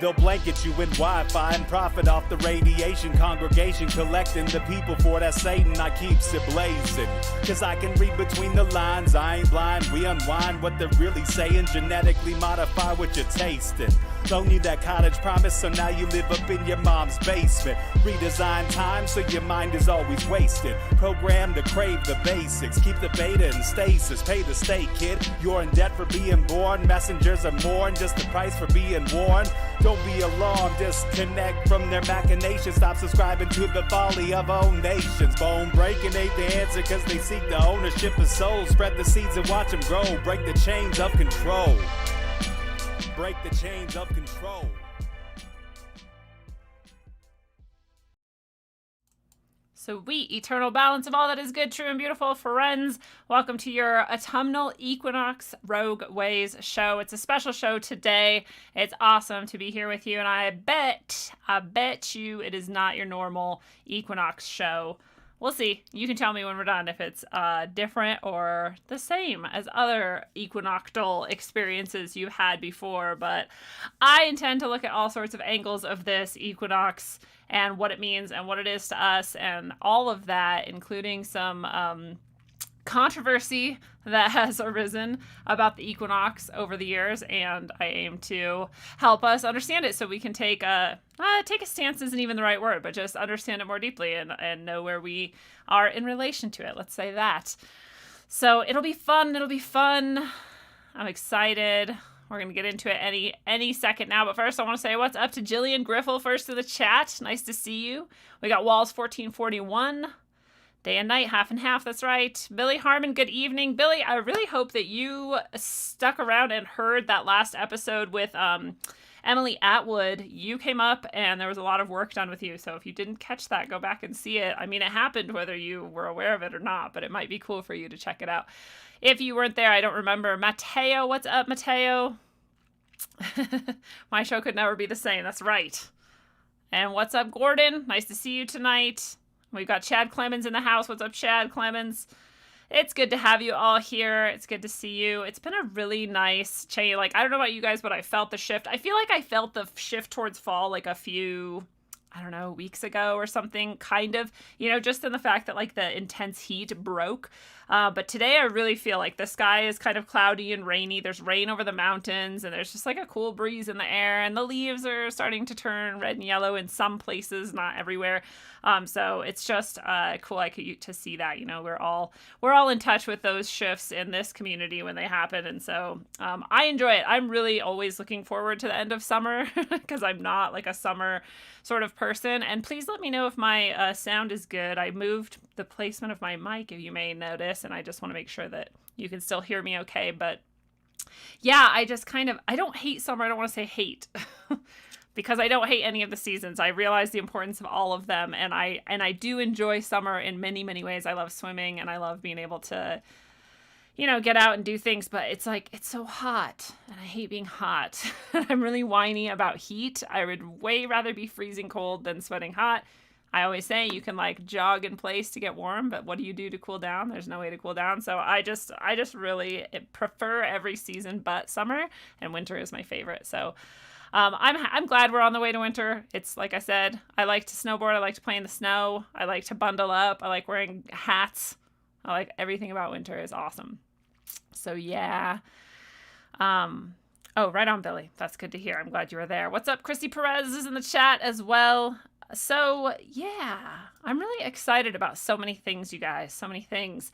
They'll blanket you in Wi-Fi and profit off the radiation. Congregation collecting the people for that Satan. I keeps it blazing, cause I can read between the lines. I ain't blind, we unwind what they're really saying. Genetically modify what you're tasting. Loan you that cottage promise, so now you live up in your mom's basement. Redesign time so your mind is always wasted. Programmed to crave the basics. Keep the beta in stasis. Pay the state, kid. You're in debt for being born. Messengers are mourn, just the price for being warned. Don't be alarmed, disconnect from their machinations. Stop subscribing to the folly of own nations. Bone breaking ain't the answer, cause they seek the ownership of souls. Spread the seeds and watch them grow. Break the chains of control. Break the chains of control. Sweet eternal balance of all that is good, true, and beautiful, friends. Welcome to your Autumnal Equinox Rogue Ways show. It's a special show today. It's awesome to be here with you, and I bet you it is not your normal Equinox show. We'll see. You can tell me when we're done if it's different or the same as other equinoctial experiences you've had before. But I intend to look at all sorts of angles of this equinox and what it means and what it is to us and all of that, including some controversy that has arisen about the equinox over the years, and I aim to help us understand it so we can take a stance isn't even the right word, but just understand it more deeply and know where we are in relation to it. Let's say that. So it'll be fun. I'm excited. We're going to get into it any second now. But first, I want to say what's up to Jillian Griffel first in the chat. Nice to see you. We got Walls 1441. Day and night, half and half, that's right. Billy Harmon, good evening. Billy, I really hope that you stuck around and heard that last episode with Emily Atwood. You came up and there was a lot of work done with you. So if you didn't catch that, go back and see it. I mean, it happened whether you were aware of it or not, but it might be cool for you to check it out. If you weren't there, I don't remember. Mateo, what's up, Mateo? My show could never be the same, that's right. And what's up, Gordon? Nice to see you tonight. We've got Chad Clemens in the house. What's up, Chad Clemens? It's good to have you all here. It's good to see you. It's been a really nice change. Like, I don't know about you guys, but I felt the shift. I feel like I felt the shift towards fall like a few, I don't know, weeks ago or something, kind of, just in the fact that like the intense heat broke. But today I really feel like the sky is kind of cloudy and rainy. There's rain over the mountains and there's just like a cool breeze in the air, and the leaves are starting to turn red and yellow in some places, not everywhere. So it's just cool to see that, we're all in touch with those shifts in this community when they happen. And so I enjoy it. I'm really always looking forward to the end of summer because I'm not like a summer sort of person. And please let me know if my sound is good. I moved the placement of my mic, if you may notice, and I just want to make sure that you can still hear me okay. But yeah, I don't hate summer. I don't want to say hate because I don't hate any of the seasons. I realize the importance of all of them. And I do enjoy summer in many, many ways. I love swimming and I love being able to, get out and do things, but it's like, it's so hot and I hate being hot. I'm really whiny about heat. I would way rather be freezing cold than sweating hot. I always say you can like jog in place to get warm, but what do you do to cool down? There's no way to cool down. So I just really prefer every season but summer, and winter is my favorite. So I'm glad we're on the way to winter. It's like I said, I like to snowboard. I like to play in the snow. I like to bundle up. I like wearing hats. I like everything about winter is awesome. So yeah. Oh, right on, Billy. That's good to hear. I'm glad you were there. What's up? Christy Perez is in the chat as well. So yeah, I'm really excited about so many things, you guys. So many things.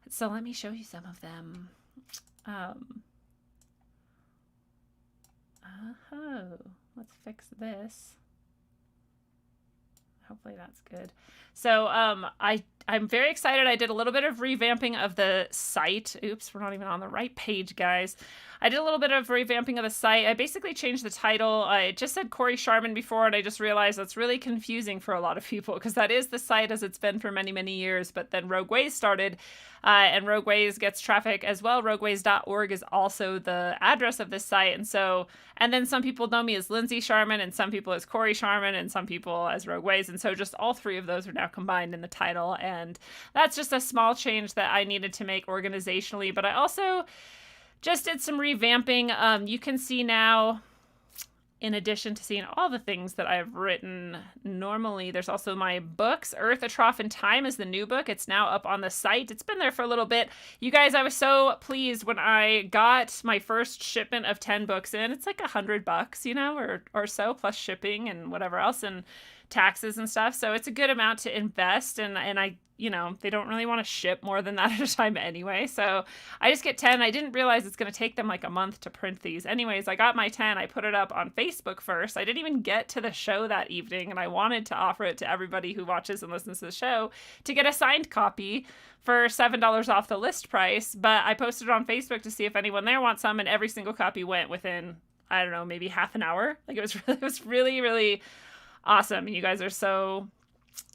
So let me show you some of them. Let's fix this. Hopefully that's good. So I'm very excited. I did a little bit of revamping of the site. Oops, we're not even on the right page, guys. I did a little bit of revamping of the site. I basically changed the title. I just said Corey Sharman before, and I just realized that's really confusing for a lot of people because that is the site as it's been for many, many years. But then Rogue Ways started, and Rogue Ways gets traffic as well. RogueWays.org is also the address of this site. And then some people know me as Lindsay Sharman, and some people as Corey Sharman, and some people as Rogue Ways. And so just all three of those are now combined in the title. And that's just a small change that I needed to make organizationally. But I also just did some revamping. You can see now in addition to seeing all the things that I've written normally, there's also my books. Earth, A Trough in Time is the new book. It's now up on the site. It's been there for a little bit. You guys, I was so pleased when I got my first shipment of 10 books in. It's like $100, you know, or so, plus shipping and whatever else, and taxes and stuff. So it's a good amount to invest. And I, you know, they don't really want to ship more than that at a time anyway. So I just get 10. I didn't realize it's going to take them like a month to print these. Anyways, I got my 10. I put it up on Facebook first. I didn't even get to the show that evening, and I wanted to offer it to everybody who watches and listens to the show to get a signed copy for $7 off the list price. But I posted it on Facebook to see if anyone there wants some, and every single copy went within, I don't know, maybe half an hour. Like it was really, really awesome. You guys are so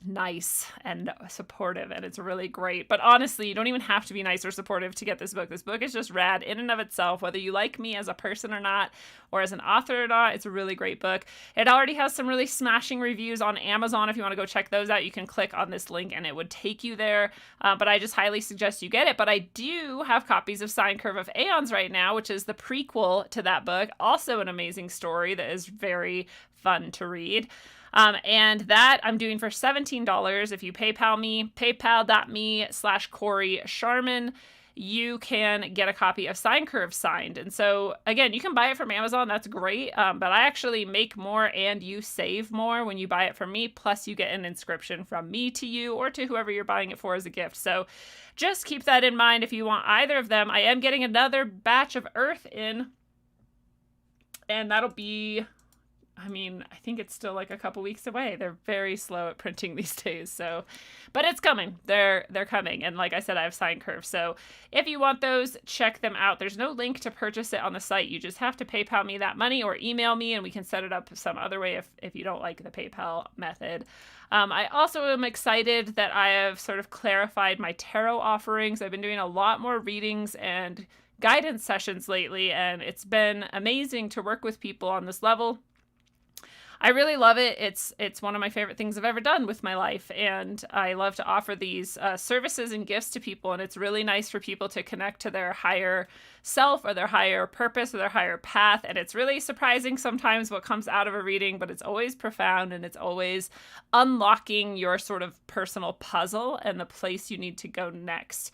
nice and supportive, and it's really great. But honestly, you don't even have to be nice or supportive to get this book. This book is just rad in and of itself, whether you like me as a person or not, or as an author or not. It's a really great book. It already has some really smashing reviews on Amazon. If you want to go check those out, you can click on this link and it would take you there. But I just highly suggest you get it. But I do have copies of Sine Curve of Aeons right now, which is the prequel to that book. Also an amazing story that is very fun to read. And that I'm doing for $17. If you PayPal me, paypal.me/Corey Sharman, you can get a copy of Sine Curve signed. And so, again, you can buy it from Amazon. That's great. But I actually make more and you save more when you buy it from me. Plus, you get an inscription from me to you or to whoever you're buying it for as a gift. So just keep that in mind if you want either of them. I am getting another batch of Earth in, and that'll be... I mean, I think it's still like a couple weeks away. They're very slow at printing these days. So, but it's coming. They're coming. And like I said, I have Sine Curve. So if you want those, check them out. There's no link to purchase it on the site. You just have to PayPal me that money or email me, and we can set it up some other way if you don't like the PayPal method. I also am excited that I have sort of clarified my tarot offerings. I've been doing a lot more readings and guidance sessions lately, and it's been amazing to work with people on this level. I really love it. It's one of my favorite things I've ever done with my life, and I love to offer these services and gifts to people, and it's really nice for people to connect to their higher self or their higher purpose or their higher path, and it's really surprising sometimes what comes out of a reading, but it's always profound, and it's always unlocking your sort of personal puzzle and the place you need to go next.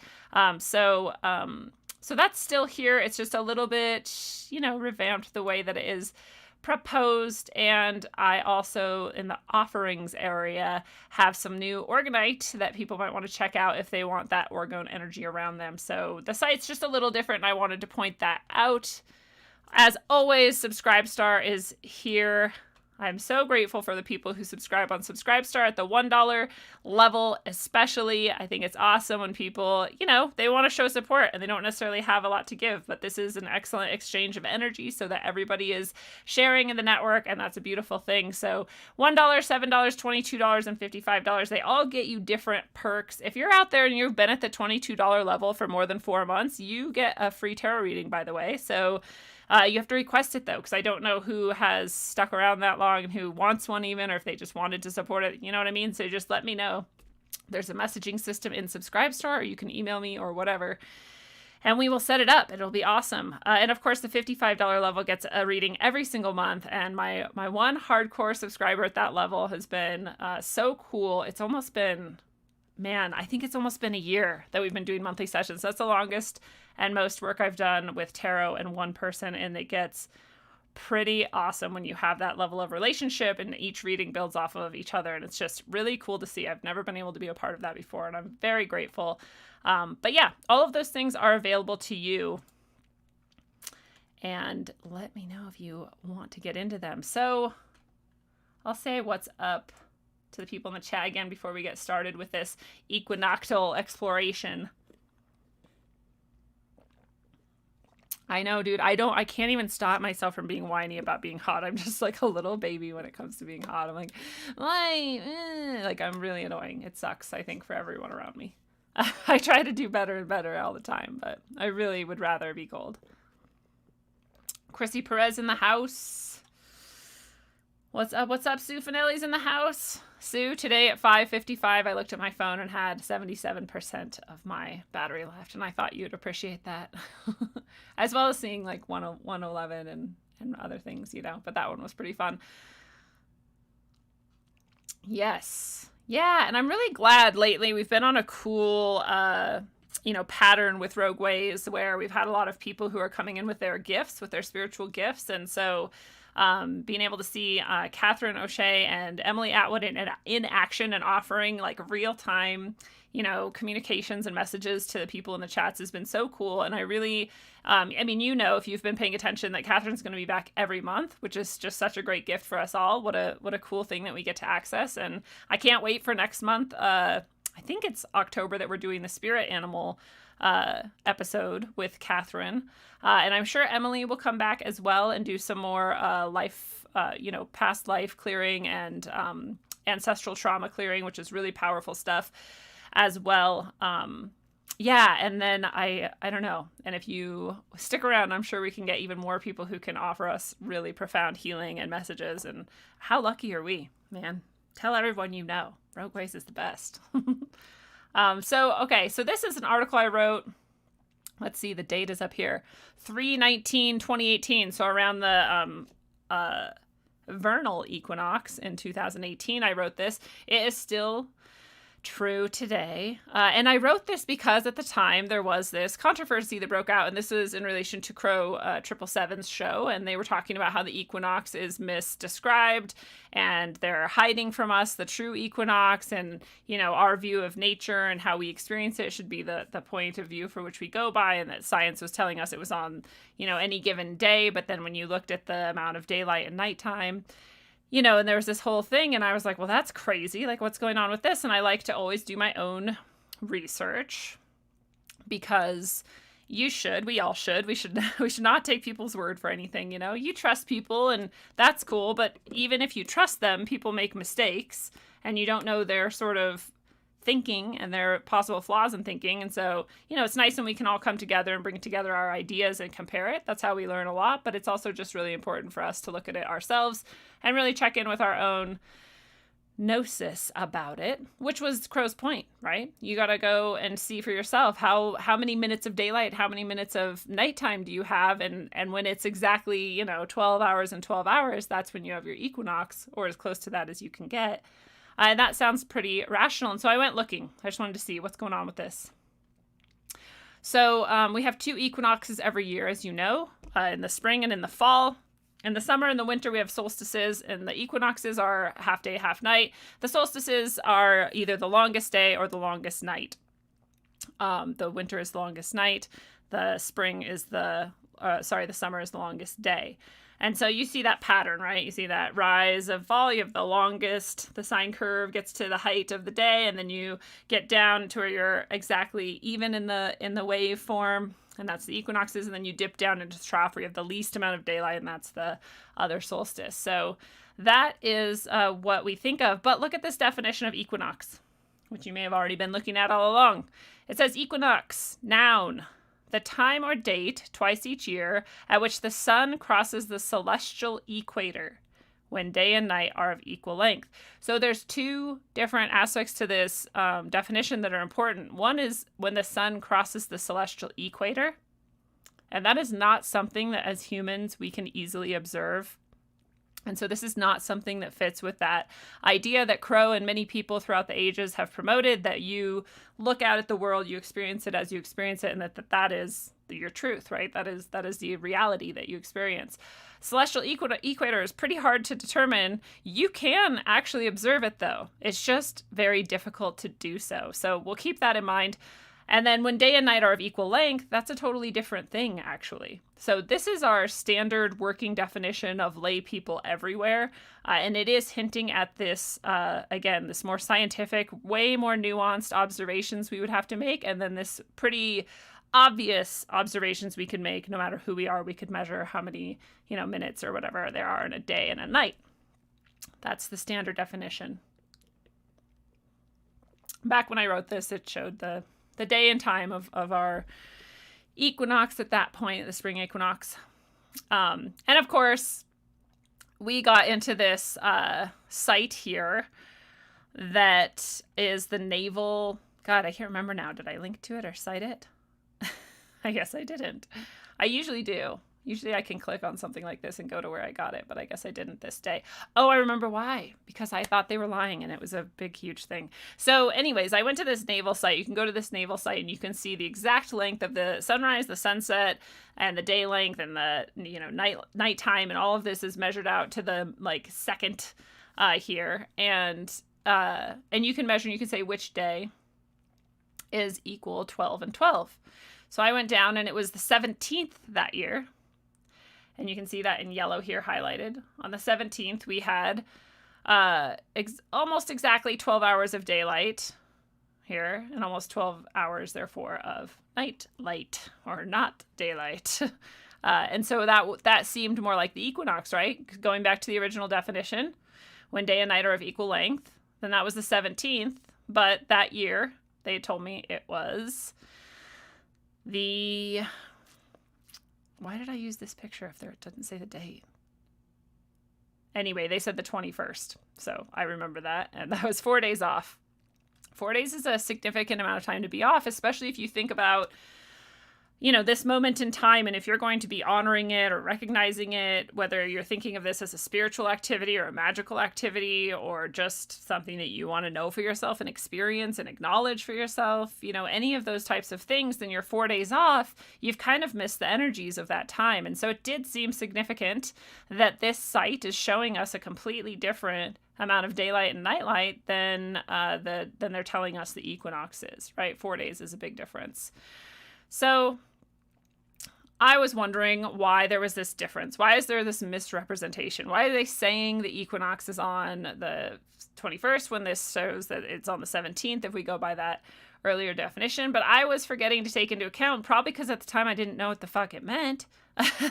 So that's still here. It's just a little bit, revamped the way that it is proposed. And I also, in the offerings area, have some new orgonite that people might want to check out if they want that orgone energy around them. So the site's just a little different, and I wanted to point that out. As always, Subscribestar is here. I'm so grateful for the people who subscribe on Subscribestar at the $1 level, especially. I think it's awesome when people, they want to show support and they don't necessarily have a lot to give, but this is an excellent exchange of energy so that everybody is sharing in the network, and that's a beautiful thing. So $1, $7, $22, and $55, they all get you different perks. If you're out there and you've been at the $22 level for more than 4 months, you get a free tarot reading, by the way. So you have to request it, though, because I don't know who has stuck around that long and who wants one even, or if they just wanted to support it. You know what I mean? So just let me know. There's a messaging system in Subscribestar, or you can email me or whatever, and we will set it up. It'll be awesome. And, of course, the $55 level gets a reading every single month, and my one hardcore subscriber at that level has been so cool. It's almost been... I think it's almost been a year that we've been doing monthly sessions. That's the longest and most work I've done with tarot and one person, and it gets pretty awesome when you have that level of relationship and each reading builds off of each other, and it's just really cool to see. I've never been able to be a part of that before, and I'm very grateful. But yeah, all of those things are available to you, and let me know if you want to get into them. So I'll say what's up to the people in the chat again before we get started with this equinoctial exploration. I know, dude. I can't even stop myself from being whiny about being hot. I'm just like a little baby when it comes to being hot. I'm like, why? Like, I'm really annoying. It sucks, I think, for everyone around me. I try to do better and better all the time, but I really would rather be cold. Chrissy Perez in the house. What's up? What's up? Sue Finelli's in the house. Sue, today at 5:55, I looked at my phone and had 77% of my battery left, and I thought you'd appreciate that. As well as seeing like 111 other things, but that one was pretty fun. Yes. Yeah, and I'm really glad lately we've been on a cool pattern with Rogue Ways where we've had a lot of people who are coming in with their gifts, with their spiritual gifts. And so being able to see Catherine O'Shea and Emily Atwood in action and offering like real time, communications and messages to the people in the chats has been so cool. And I really, if you've been paying attention, that Catherine's going to be back every month, which is just such a great gift for us all. What a cool thing that we get to access. And I can't wait for next month. I think it's October that we're doing the spirit animal episode with Catherine. And I'm sure Emily will come back as well and do some more life, past life clearing and ancestral trauma clearing, which is really powerful stuff as well. And then I don't know. And if you stick around, I'm sure we can get even more people who can offer us really profound healing and messages. And how lucky are we, man? Tell everyone you know. Rogue Ways is the best. So this is an article I wrote. Let's see, the date is up here. 3/19/2018. So around the vernal equinox in 2018, I wrote this. It is still true today. And I wrote this because at the time there was this controversy that broke out, and this is in relation to Crow 777's show, and they were talking about how the equinox is misdescribed and they're hiding from us the true equinox, and our view of nature and how we experience it should be the point of view for which we go by, and that science was telling us it was on any given day, but then when you looked at the amount of daylight and nighttime, and there was this whole thing, and I was like, well, that's crazy. Like, what's going on with this? And I like to always do my own research because we all should. We should not take people's word for anything, You trust people, and that's cool, but even if you trust them, people make mistakes, and you don't know their sort of thinking and their possible flaws in thinking. And so, it's nice when we can all come together and bring together our ideas and compare it. That's how we learn a lot, but it's also just really important for us to look at it ourselves and really check in with our own gnosis about it, which was Crow's point, right? You got to go and see for yourself how many minutes of daylight, how many minutes of nighttime do you have? And when it's exactly, 12 hours and 12 hours, that's when you have your equinox, or as close to that as you can get. And that sounds pretty rational. And so I went looking. I just wanted to see what's going on with this. So we have 2 equinoxes every year, as you know, in the spring and in the fall. In the summer and the winter, we have solstices, and the equinoxes are half day, half night. The solstices are either the longest day or the longest night. The winter is the longest night. The spring is the summer is the longest day. And so you see that pattern, right? You see that rise of fall. You have the longest, the sine curve gets to the height of the day, and then you get down to where you're exactly even in the wave form, and that's the equinoxes, and then you dip down into the trough where you have the least amount of daylight, and that's the other solstice. So that is what we think of. But look at this definition of equinox, which you may have already been looking at all along. It says equinox, noun, the time or date, twice each year, at which the sun crosses the celestial equator, when day and night are of equal length. So there's 2 different aspects to this definition that are important. One is when the sun crosses the celestial equator, and that is not something that as humans we can easily observe. And so this is not something that fits with that idea that Crow and many people throughout the ages have promoted, that you look out at the world, you experience it as you experience it, and that is your truth, right? That is the reality that you experience. Celestial equator is pretty hard to determine. You can actually observe it, though. It's just very difficult to do so. So we'll keep that in mind. And then when day and night are of equal length, that's a totally different thing, actually. So this is our standard working definition of lay people everywhere. And it is hinting at this, again, this more scientific, way more nuanced observations we would have to make. And then this pretty obvious observations we can make no matter who we are. We could measure how many, minutes or whatever there are in a day and a night. That's the standard definition. Back when I wrote this, it showed the day and time of our equinox at that point, the spring equinox. And of course, we got into this site here that is the naval... God, I can't remember now. Did I link to it or cite it? I guess I didn't. I usually do. Usually I can click on something like this and go to where I got it, but I guess I didn't this day. Oh, I remember why. Because I thought they were lying and it was a big, huge thing. So anyways, I went to this naval site. You can go to this naval site and you can see the exact length of the sunrise, the sunset, and the day length and the, nighttime, and all of this is measured out to the second here. And you can measure, and you can say which day is equal 12 and 12. So I went down and it was the 17th that year. And you can see that in yellow here highlighted. On the 17th, we had almost exactly 12 hours of daylight here, and almost 12 hours, therefore, of night light, or not daylight. And so that seemed more like the equinox, right? Going back to the original definition, when day and night are of equal length, then that was the 17th. But that year, they told me it was the... Why did I use this picture if it doesn't say the date? Anyway, they said the 21st. So I remember that. And that was 4 days off. 4 days is a significant amount of time to be off, especially if you think about, this moment in time. And if you're going to be honoring it or recognizing it, whether you're thinking of this as a spiritual activity or a magical activity, or just something that you want to know for yourself and experience and acknowledge for yourself, any of those types of things, then you're 4 days off, you've kind of missed the energies of that time. And so it did seem significant that this site is showing us a completely different amount of daylight and nightlight than they're telling us the equinox is, right? 4 days is a big difference. So I was wondering why there was this difference. Why is there this misrepresentation? Why are they saying the equinox is on the 21st when this shows that it's on the 17th if we go by that earlier definition? But I was forgetting to take into account, probably because at the time I didn't know what the fuck it meant,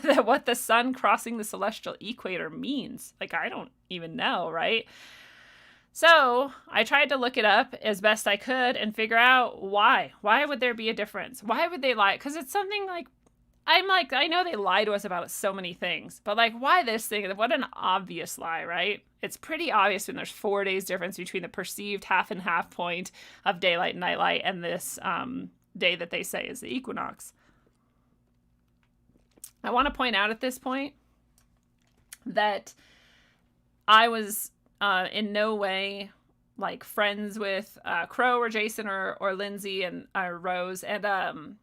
that what the sun crossing the celestial equator means. I don't even know, right? So I tried to look it up as best I could and figure out why. Why would there be a difference? Why would they lie? Because it's something I know they lie to us about so many things, but why this thing? What an obvious lie, right? It's pretty obvious when there's 4 days difference between the perceived half and half point of daylight and nightlight and this day that they say is the equinox. I want to point out at this point that I was in no way friends with Crow or Jason or Lindsay and Rose and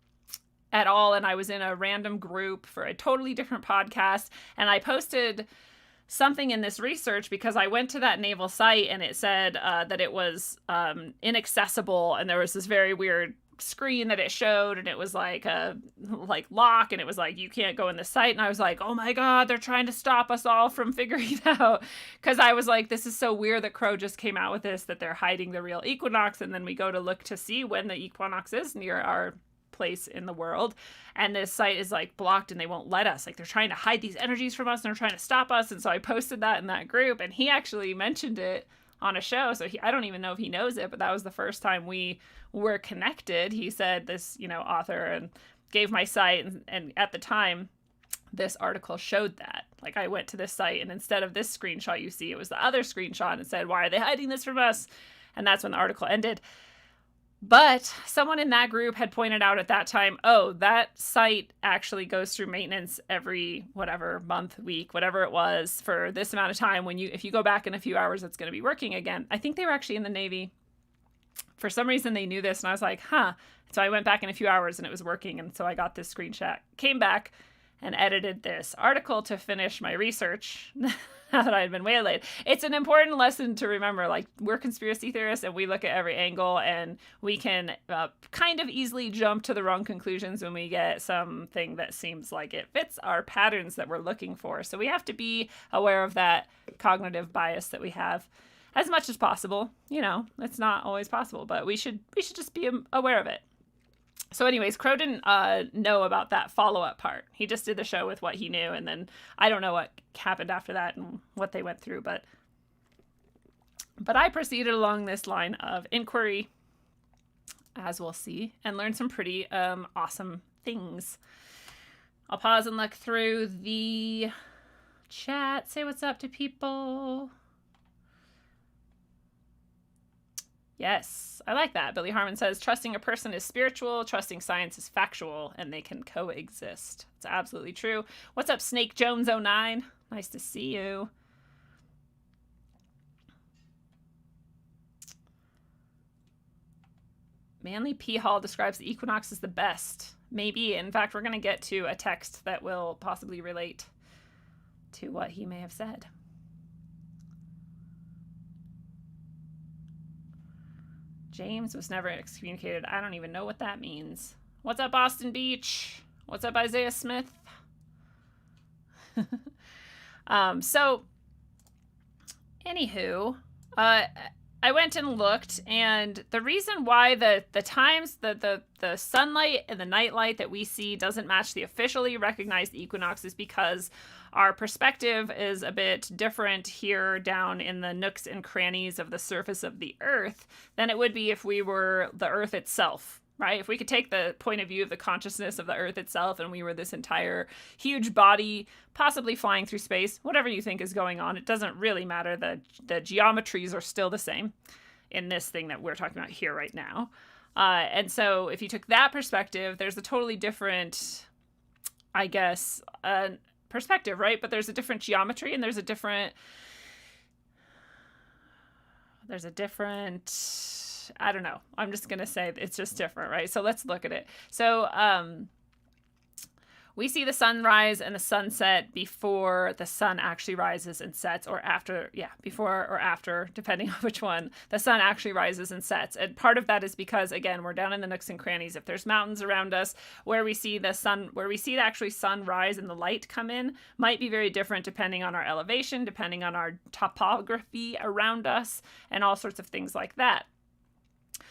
at all, and I was in a random group for a totally different podcast, and I posted something in this research because I went to that naval site and it said that it inaccessible, and there was this very weird screen that it showed, and it was a lock, and it was you can't go in the site, and I was oh my god, they're trying to stop us all from figuring it out, because I was this is so weird that Crow just came out with this, that they're hiding the real equinox, and then we go to look to see when the equinox is near our place in the world, and this site is blocked and they won't let us. They're trying to hide these energies from us and they're trying to stop us. And so I posted that in that group, and he actually mentioned it on a show, so I don't even know if he knows it, but that was the first time we were connected. He said this author, and gave my site, and at the time this article showed that I went to this site, and instead of this screenshot you see, it was the other screenshot, and said, why are they hiding this from us? And that's when the article ended. But someone in that group had pointed out at that time, oh, that site actually goes through maintenance every month, week, whatever it was, for this amount of time. If you go back in a few hours, it's going to be working again. I think they were actually in the Navy. For some reason, they knew this, and I was huh. So I went back in a few hours, and it was working, and so I got this screenshot, came back, and edited this article to finish my research that I had been waylaid. It's an important lesson to remember. We're conspiracy theorists, and we look at every angle, and we can kind of easily jump to the wrong conclusions when we get something that seems like it fits our patterns that we're looking for. So we have to be aware of that cognitive bias that we have as much as possible. It's not always possible, but we should just be aware of it. So anyways, Crow didn't know about that follow-up part. He just did the show with what he knew, and then I don't know what happened after that and what they went through, but I proceeded along this line of inquiry, as we'll see, and learned some pretty awesome things. I'll pause and look through the chat, say what's up to people. Yes, I like that. Billy Harmon says, trusting a person is spiritual, trusting science is factual, and they can coexist. It's absolutely true. What's up, Snake Jones 09? Nice to see you. Manly P. Hall describes the equinox as the best. Maybe. In fact, we're going to get to a text that will possibly relate to what he may have said. James was never excommunicated. I don't even know what that means. What's up, Boston Beach? What's up, Isaiah Smith? So, anywho, I went and looked, and the reason why the times, the sunlight and the nightlight that we see doesn't match the officially recognized equinox is because our perspective is a bit different here down in the nooks and crannies of the surface of the Earth than it would be if we were the Earth itself, right? If we could take the point of view of the consciousness of the Earth itself and we were this entire huge body, possibly flying through space, whatever you think is going on, it doesn't really matter. The geometries are still the same in this thing that we're talking about here right now. And so if you took that perspective, there's a totally different, I guess, perspective, right? But there's a different geometry and there's a different, I don't know. I'm just going to say it's just different, right? So let's look at it. So we see the sunrise and the sunset before the sun actually rises and sets, or after, before or after, depending on which one, the sun actually rises and sets. And part of that is because, again, we're down in the nooks and crannies. If there's mountains around us where we see the sun, where we see the actually sun rise and the light come in, might be very different depending on our elevation, depending on our topography around us, and all sorts of things like that.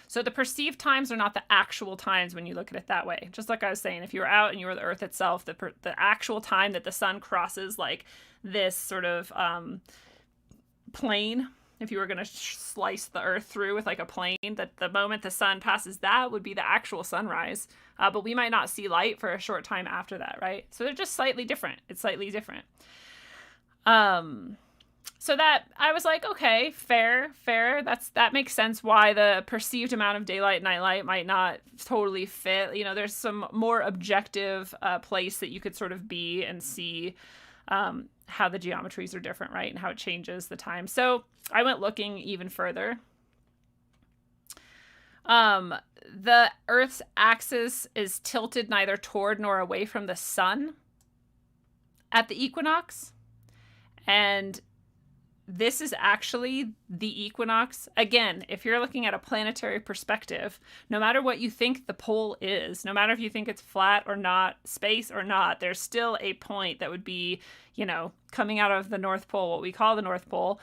So the perceived times are not the actual times when you look at it that way. Just like I was saying, if you were out and you were the Earth itself, the actual time that the sun crosses like this sort of plane, if you were going to slice the Earth through with like a plane, that the moment the sun passes that would be the actual sunrise. But we might not see light for a short time after that, right? So they're just slightly different. It's slightly different. So that I was like, okay, fair. That makes sense why the perceived amount of daylight and nightlight might not totally fit. You know, there's some more objective place that you could sort of be and see how the geometries are different, right? And how it changes the time. So I went looking even further. The Earth's axis is tilted neither toward nor away from the sun at the equinox. And this is actually the equinox. Again, if you're looking at a planetary perspective, no matter what you think the pole is, no matter if you think it's flat or not, space or not, there's still a point that would be, you know, coming out of the North Pole, what we call the North Pole.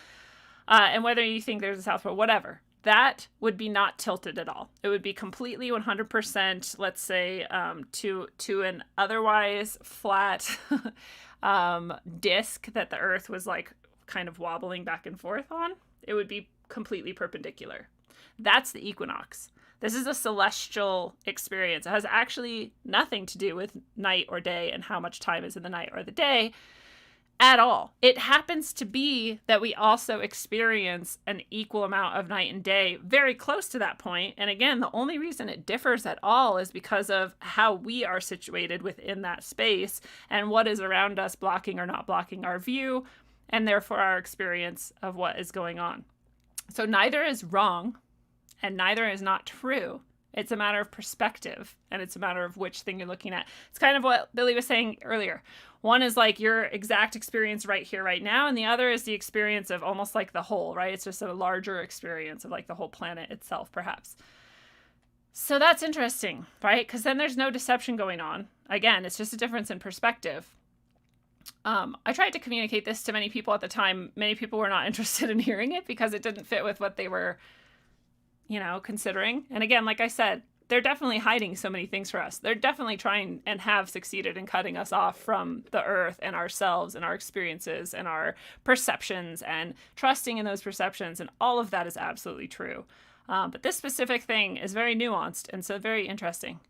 And whether you think there's a South Pole, whatever, that would be not tilted at all. It would be completely 100%, let's say, to an otherwise flat disc that the Earth was like kind of wobbling back and forth on. It would be completely perpendicular. That's the equinox. This is a celestial experience. It has actually nothing to do with night or day and how much time is in the night or the day at all. It happens to be that we also experience an equal amount of night and day very close to that point. And again, the only reason it differs at all is because of how we are situated within that space and what is around us blocking or not blocking our view, and therefore our experience of what is going on. So neither is wrong and neither is not true. It's a matter of perspective and it's a matter of which thing you're looking at. It's kind of what Billy was saying earlier. One is like your exact experience right here, right now, and the other is the experience of almost like the whole, right? It's just a larger experience of like the whole planet itself, perhaps. So that's interesting, right? Because then there's no deception going on. Again, it's just a difference in perspective. I tried to communicate this to many people at the time. Many people were not interested in hearing it because it didn't fit with what they were, you know, considering. And again, like I said, they're definitely hiding so many things for us. They're definitely trying and have succeeded in cutting us off from the Earth and ourselves and our experiences and our perceptions and trusting in those perceptions. And all of that is absolutely true. But this specific thing is very nuanced and so very interesting.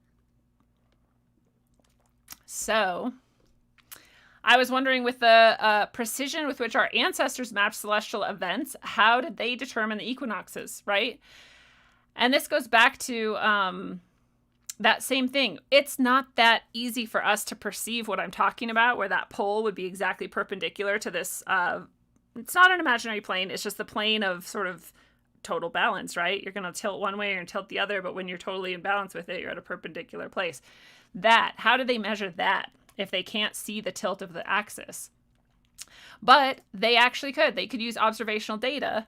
So I was wondering, with the precision with which our ancestors mapped celestial events, how did they determine the equinoxes, right? And this goes back to that same thing. It's not that easy for us to perceive what I'm talking about, where that pole would be exactly perpendicular to this. It's not an imaginary plane. It's just the plane of sort of total balance, right? You're going to tilt one way, you're going to tilt the other, but when you're totally in balance with it, you're at a perpendicular place. How do they measure that if they can't see the tilt of the axis? But they actually could. They could use observational data.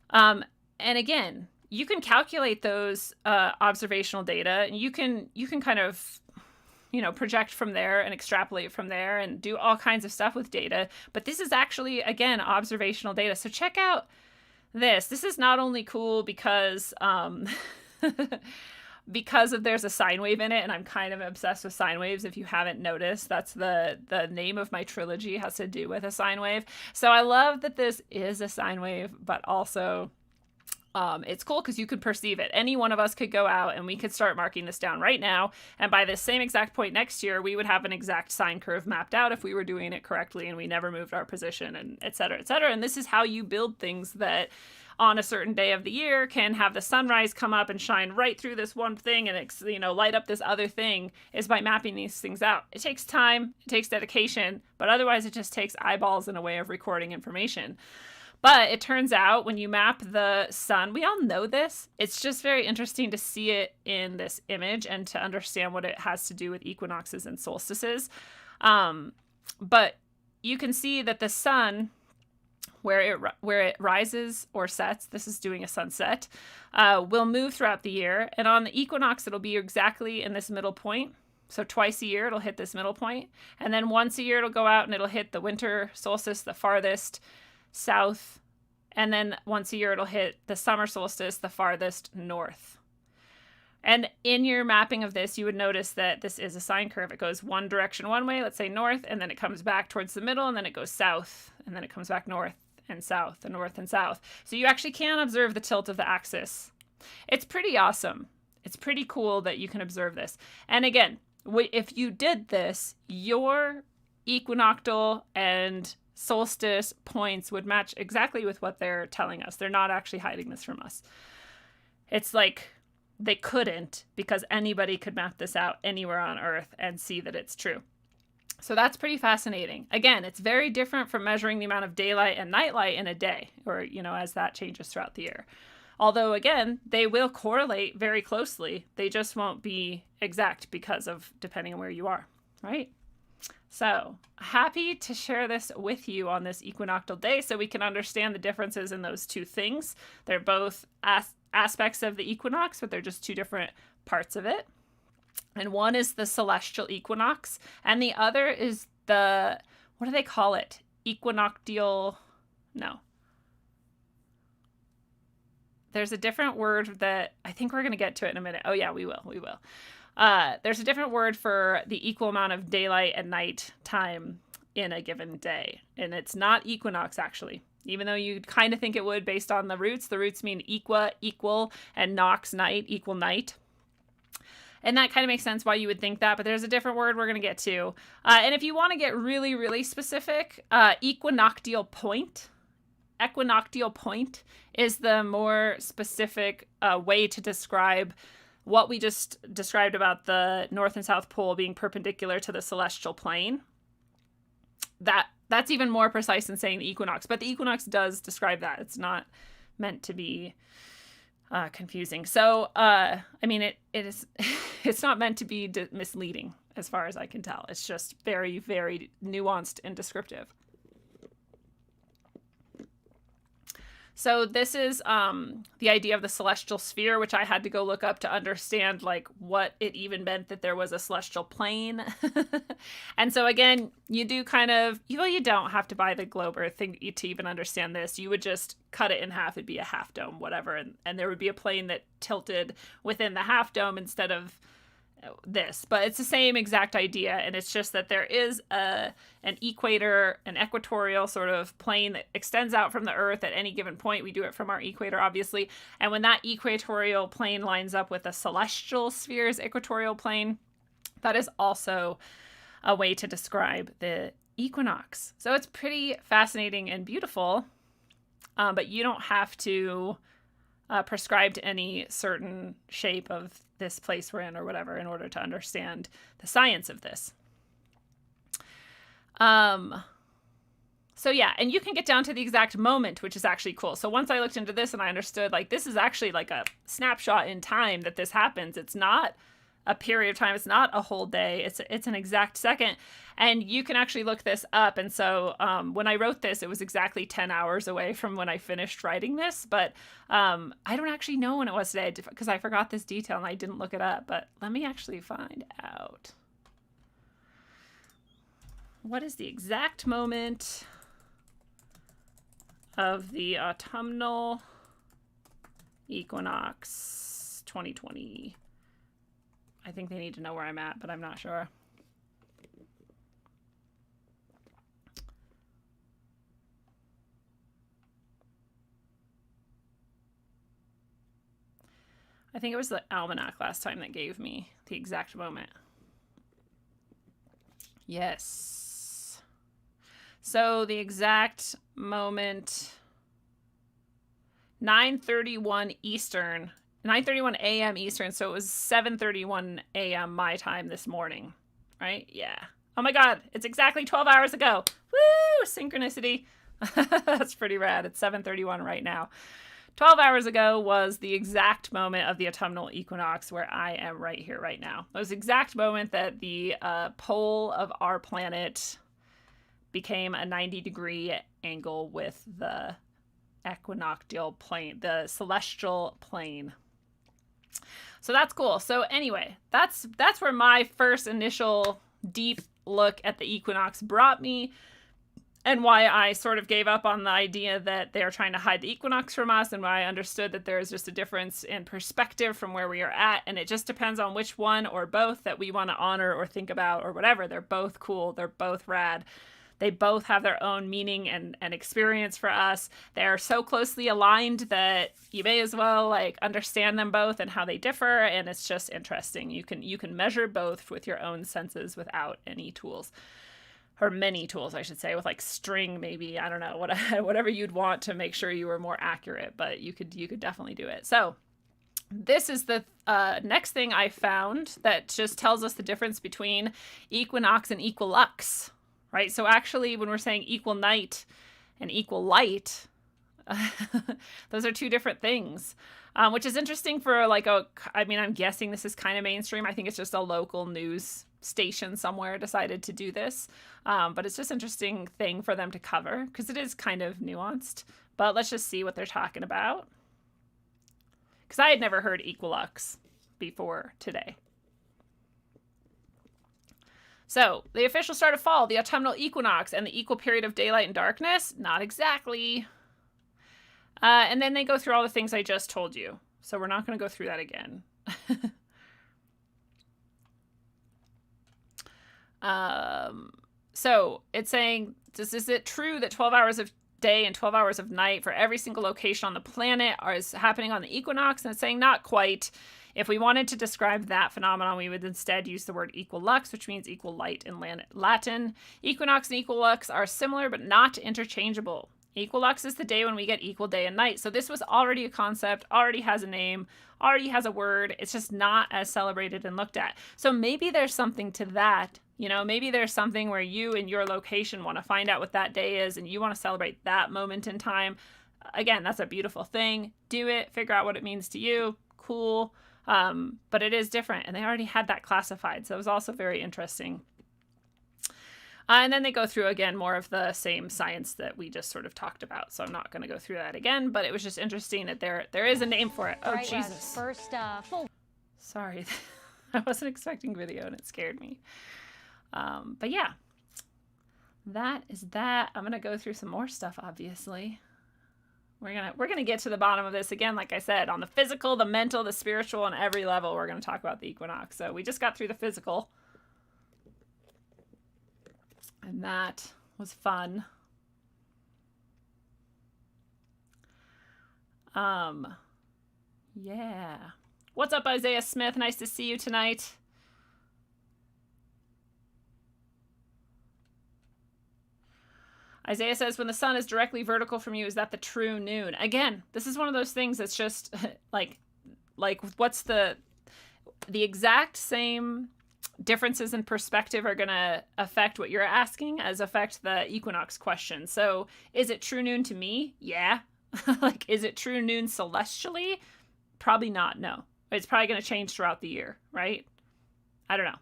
And again, you can calculate those observational data, and you can kind of, project from there and extrapolate from there and do all kinds of stuff with data. But this is actually, again, observational data. So check out this. This is not only cool because because there's a sine wave in it, and I'm kind of obsessed with sine waves. If you haven't noticed, that's the name of my trilogy, has to do with a sine wave. So I love that this is a sine wave, but also it's cool because you could perceive it. Any one of us could go out and we could start marking this down right now. And by this same exact point next year, we would have an exact sine curve mapped out if we were doing it correctly and we never moved our position, and et cetera, et cetera. And this is how you build things that on a certain day of the year can have the sunrise come up and shine right through this one thing and light up this other thing, is by mapping these things out. It takes time, it takes dedication, but otherwise it just takes eyeballs and a way of recording information. But it turns out when you map the sun, we all know this, it's just very interesting to see it in this image and to understand what it has to do with equinoxes and solstices. But you can see that the sun, where it rises or sets, this is doing a sunset, will move throughout the year. And on the equinox, it'll be exactly in this middle point. So twice a year, it'll hit this middle point. And then once a year, it'll go out and it'll hit the winter solstice, the farthest south. And then once a year, it'll hit the summer solstice, the farthest north. And in your mapping of this, you would notice that this is a sine curve. It goes one direction one way, let's say north, and then it comes back towards the middle, and then it goes south, and then it comes back north and south and north and south. So you actually can observe the tilt of the axis. It's pretty awesome. It's pretty cool that you can observe this. And again, if you did this, your equinoctial and solstice points would match exactly with what they're telling us. They're not actually hiding this from us. It's like they couldn't, because anybody could map this out anywhere on Earth and see that it's true. So that's pretty fascinating. Again, it's very different from measuring the amount of daylight and nightlight in a day, or, as that changes throughout the year. Although, again, they will correlate very closely. They just won't be exact because of depending on where you are, right? So happy to share this with you on this equinoctial day so we can understand the differences in those two things. They're both aspects of the equinox, but they're just two different parts of it. And one is the celestial equinox, and the other is what do they call it? No. There's a different word that I think we're going to get to it in a minute. Oh yeah, we will. There's a different word for the equal amount of daylight and night time in a given day. And it's not equinox, actually. Even though you'd kind of think it would based on the roots. The roots mean equal, and nox, night, equal night. And that kind of makes sense why you would think that, but there's a different word we're going to get to. And if you want to get really, really specific, equinoctial point is the more specific way to describe what we just described about the North and South Pole being perpendicular to the celestial plane. That's even more precise than saying the equinox, but the equinox does describe that. It's not meant to be confusing. So, it is, it's not meant to be misleading as far as I can tell. It's just very, very nuanced and descriptive. So this is the idea of the celestial sphere, which I had to go look up to understand what it even meant that there was a celestial plane. And so again, you do you don't have to buy the globe Earth thing to even understand this. You would just cut it in half. It'd be a half dome, whatever. And there would be a plane that tilted within the half dome instead of this, but it's the same exact idea, and it's just that there is an equatorial sort of plane that extends out from the Earth at any given point. We do it from our equator, obviously, and when that equatorial plane lines up with a celestial sphere's equatorial plane, that is also a way to describe the equinox. So it's pretty fascinating and beautiful, but you don't have to prescribed any certain shape of this place we're in or whatever in order to understand the science of this. So yeah, and you can get down to the exact moment, which is actually cool. So once I looked into this and I understood, like, this is actually like a snapshot in time that this happens. It's not a period of time. It's not a whole day. It's an exact second. And you can actually look this up. And so when I wrote this, it was exactly 10 hours away from when I finished writing this. But I don't actually know when it was today because I forgot this detail and I didn't look it up. But let me actually find out. What is the exact moment of the autumnal equinox 2020? I think they need to know where I'm at, but I'm not sure. I think it was the almanac last time that gave me the exact moment. Yes. So the exact moment, 9:31 Eastern, 9:31 a.m. Eastern. So it was 7:31 a.m. my time this morning, right? Yeah. Oh my God, it's exactly 12 hours ago. Woo! Synchronicity. That's pretty rad. It's 7:31 right now. 12 hours ago was the exact moment of the autumnal equinox where I am right here, right now. It was the exact moment that the pole of our planet became a 90-degree angle with the equinoctial plane, the celestial plane. So that's cool. So anyway, that's where my first initial deep look at the equinox brought me, and why I sort of gave up on the idea that they're trying to hide the equinox from us, and why I understood that there is just a difference in perspective from where we are at, and it just depends on which one or both that we want to honor or think about or whatever. They're both cool. They're both rad. They both have their own meaning and experience for us. They're so closely aligned that you may as well like understand them both and how they differ, and it's just interesting. You can measure both with your own senses without any tools. Or many tools, I should say, with like string, maybe, I don't know, whatever you'd want to make sure you were more accurate, but you could definitely do it. So this is the next thing I found that just tells us the difference between equinox and equilux, right? So actually, when we're saying equal night and equal light, those are two different things, which is interesting for like I'm guessing this is kind of mainstream. I think it's just a local news station somewhere decided to do this, but it's just an interesting thing for them to cover because it is kind of nuanced. But let's just see what they're talking about, because I had never heard equilux before today. So the official start of fall, the autumnal equinox, and the equal period of daylight and darkness, not exactly. And then they go through all the things I just told you, so we're not going to go through that again. So it's saying, is it true that 12 hours of day and 12 hours of night for every single location on the planet is happening on the equinox? And it's saying not quite. If we wanted to describe that phenomenon, we would instead use the word equilux, which means equal light in Latin. Equinox and equilux are similar, but not interchangeable. Equilux is the day when we get equal day and night. So this was already a concept, already has a name, already has a word. It's just not as celebrated and looked at. So maybe there's something to that. You know, maybe there's something where you in your location want to find out what that day is and you want to celebrate that moment in time. Again, that's a beautiful thing. Do it. Figure out what it means to you. Cool. But it is different. And they already had that classified. So it was also very interesting. And then they go through, again, more of the same science that we just sort of talked about. So I'm not going to go through that again. But it was just interesting that there is a name for it. Oh, right, Jesus. First, full. Sorry. I wasn't expecting video and it scared me. But yeah, that is that. I'm going to go through some more stuff, obviously. We're going to get to the bottom of this again. Like I said, on the physical, the mental, the spiritual, on every level, we're going to talk about the equinox. So we just got through the physical. And that was fun. Yeah. What's up, Isaiah Smith? Nice to see you tonight. Isaiah says, when the sun is directly vertical from you, is that the true noon? Again, this is one of those things that's just like what's the exact same differences in perspective are going to affect what you're asking as affect the equinox question. So is it true noon to me? Yeah. Like, is it true noon celestially? Probably not. No. It's probably going to change throughout the year, right? I don't know.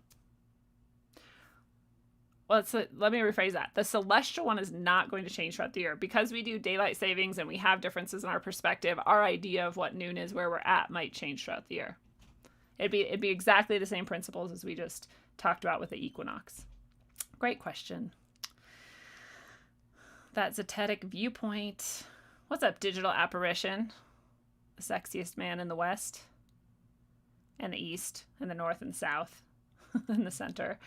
Well, let me rephrase that. The celestial one is not going to change throughout the year. Because we do daylight savings and we have differences in our perspective, our idea of what noon is, where we're at, might change throughout the year. It'd be exactly the same principles as we just talked about with the equinox. Great question. That zetetic viewpoint. What's up, digital apparition? The sexiest man in the west and the east and the north and south and the center.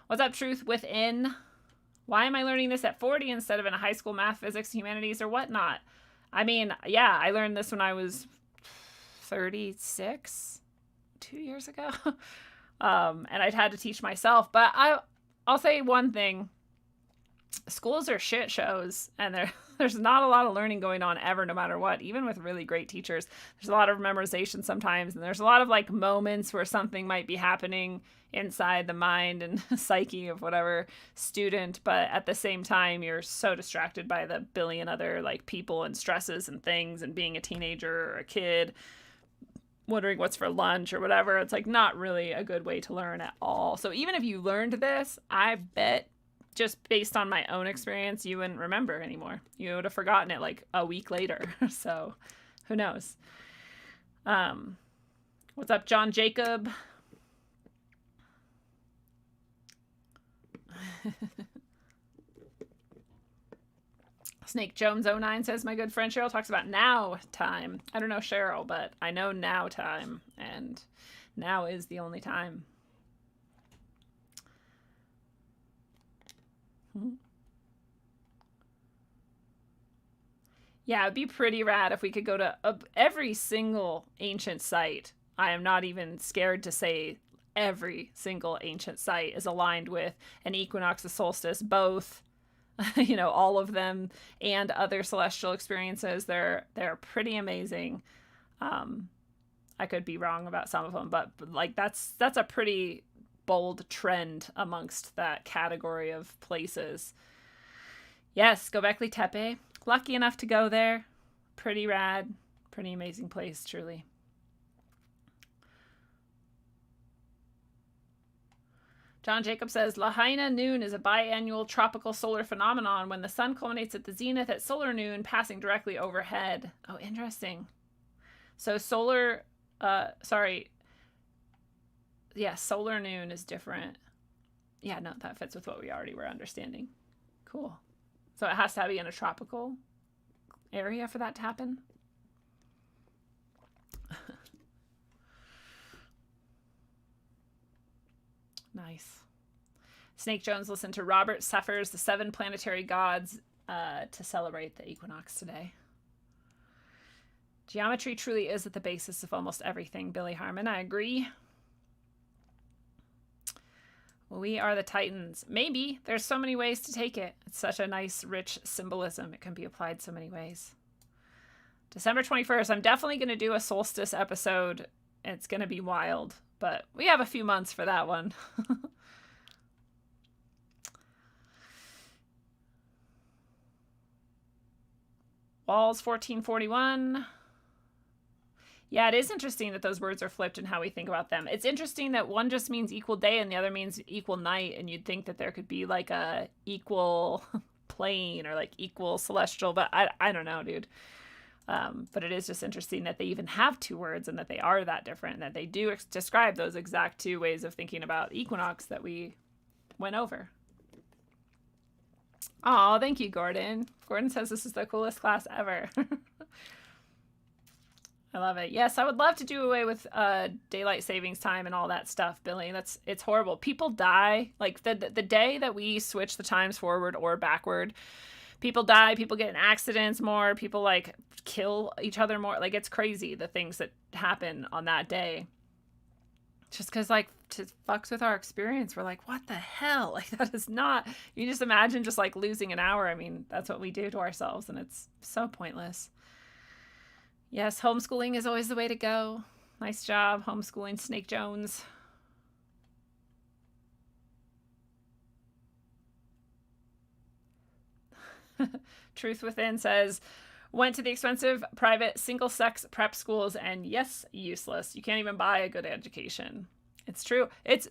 What's up, truth within? Why am I learning this at 40 instead of in a high school math, physics, humanities, or whatnot? I mean, yeah, I learned this when I was 36, 2 years ago. And I'd had to teach myself. But I'll say one thing. Schools are shit shows, and there's not a lot of learning going on ever, no matter what, even with really great teachers. There's a lot of memorization sometimes, and there's a lot of like moments where something might be happening inside the mind and psyche of whatever student, but at the same time you're so distracted by the billion other like people and stresses and things and being a teenager or a kid wondering what's for lunch or whatever. It's like not really a good way to learn at all. So even if you learned this, I bet just based on my own experience, you wouldn't remember anymore. You would have forgotten it like a week later. So who knows? What's up, John Jacob? Snake Jones 09 says, my good friend Cheryl talks about now time. I don't know Cheryl, but I know now time, and now is the only time. Yeah, it'd be pretty rad if we could go to every single ancient site. I am not even scared to say every single ancient site is aligned with an equinox, a solstice, both, you know, all of them, and other celestial experiences. They're pretty amazing. I could be wrong about some of them, but like that's a pretty bold trend amongst that category of places. Yes, Göbekli Tepe. Lucky enough to go there. Pretty rad. Pretty amazing place, truly. John Jacob says, Lahaina noon is a biannual tropical solar phenomenon when the sun culminates at the zenith at solar noon, passing directly overhead. Oh, interesting. So solar noon is different. Yeah, no, that fits with what we already were understanding. Cool. So it has to be in a tropical area for that to happen? Nice. Snake Jones listened to Robert Seffer's The Seven Planetary Gods to celebrate the equinox today. Geometry truly is at the basis of almost everything, Billy Harmon. I agree. We are the Titans. Maybe. There's so many ways to take it. It's such a nice, rich symbolism. It can be applied so many ways. December 21st. I'm definitely going to do a solstice episode. It's going to be wild, but we have a few months for that one. Walls 1441. Yeah, it is interesting that those words are flipped and how we think about them. It's interesting that one just means equal day and the other means equal night, and you'd think that there could be like a equal plane or like equal celestial, but I don't know, dude. But it is just interesting that they even have two words and that they are that different, and that they do describe those exact two ways of thinking about equinox that we went over. Oh, thank you, Gordon. Gordon says this is the coolest class ever. I love it. Yes, I would love to do away with daylight savings time and all that stuff, Billy. It's horrible. People die. Like the day that we switch the times forward or backward, people die, people get in accidents more, people like kill each other more. Like it's crazy the things that happen on that day. Just because like fucks with our experience. We're like, what the hell? Like, that is not, you just imagine just like losing an hour. I mean, that's what we do to ourselves, and it's so pointless. Yes, homeschooling is always the way to go. Nice job, homeschooling Snake Jones. Truth Within says, went to the expensive private single-sex prep schools, and yes, useless. You can't even buy a good education. It's true. It's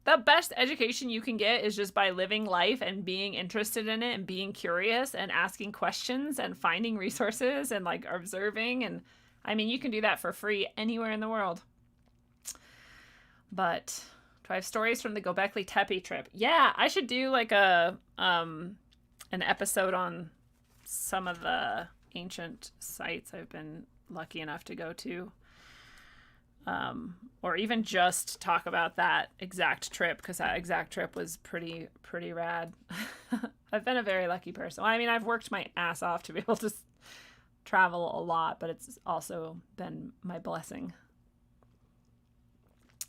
the best education you can get is just by living life and being interested in it and being curious and asking questions and finding resources and like observing. And I mean, you can do that for free anywhere in the world. But do I have stories from the Göbekli Tepe trip? Yeah, I should do like an episode on some of the ancient sites I've been lucky enough to go to, or even just talk about that exact trip, because that exact trip was pretty rad. I've been a very lucky person. Well, I mean, I've worked my ass off to be able to travel a lot, but it's also been my blessing.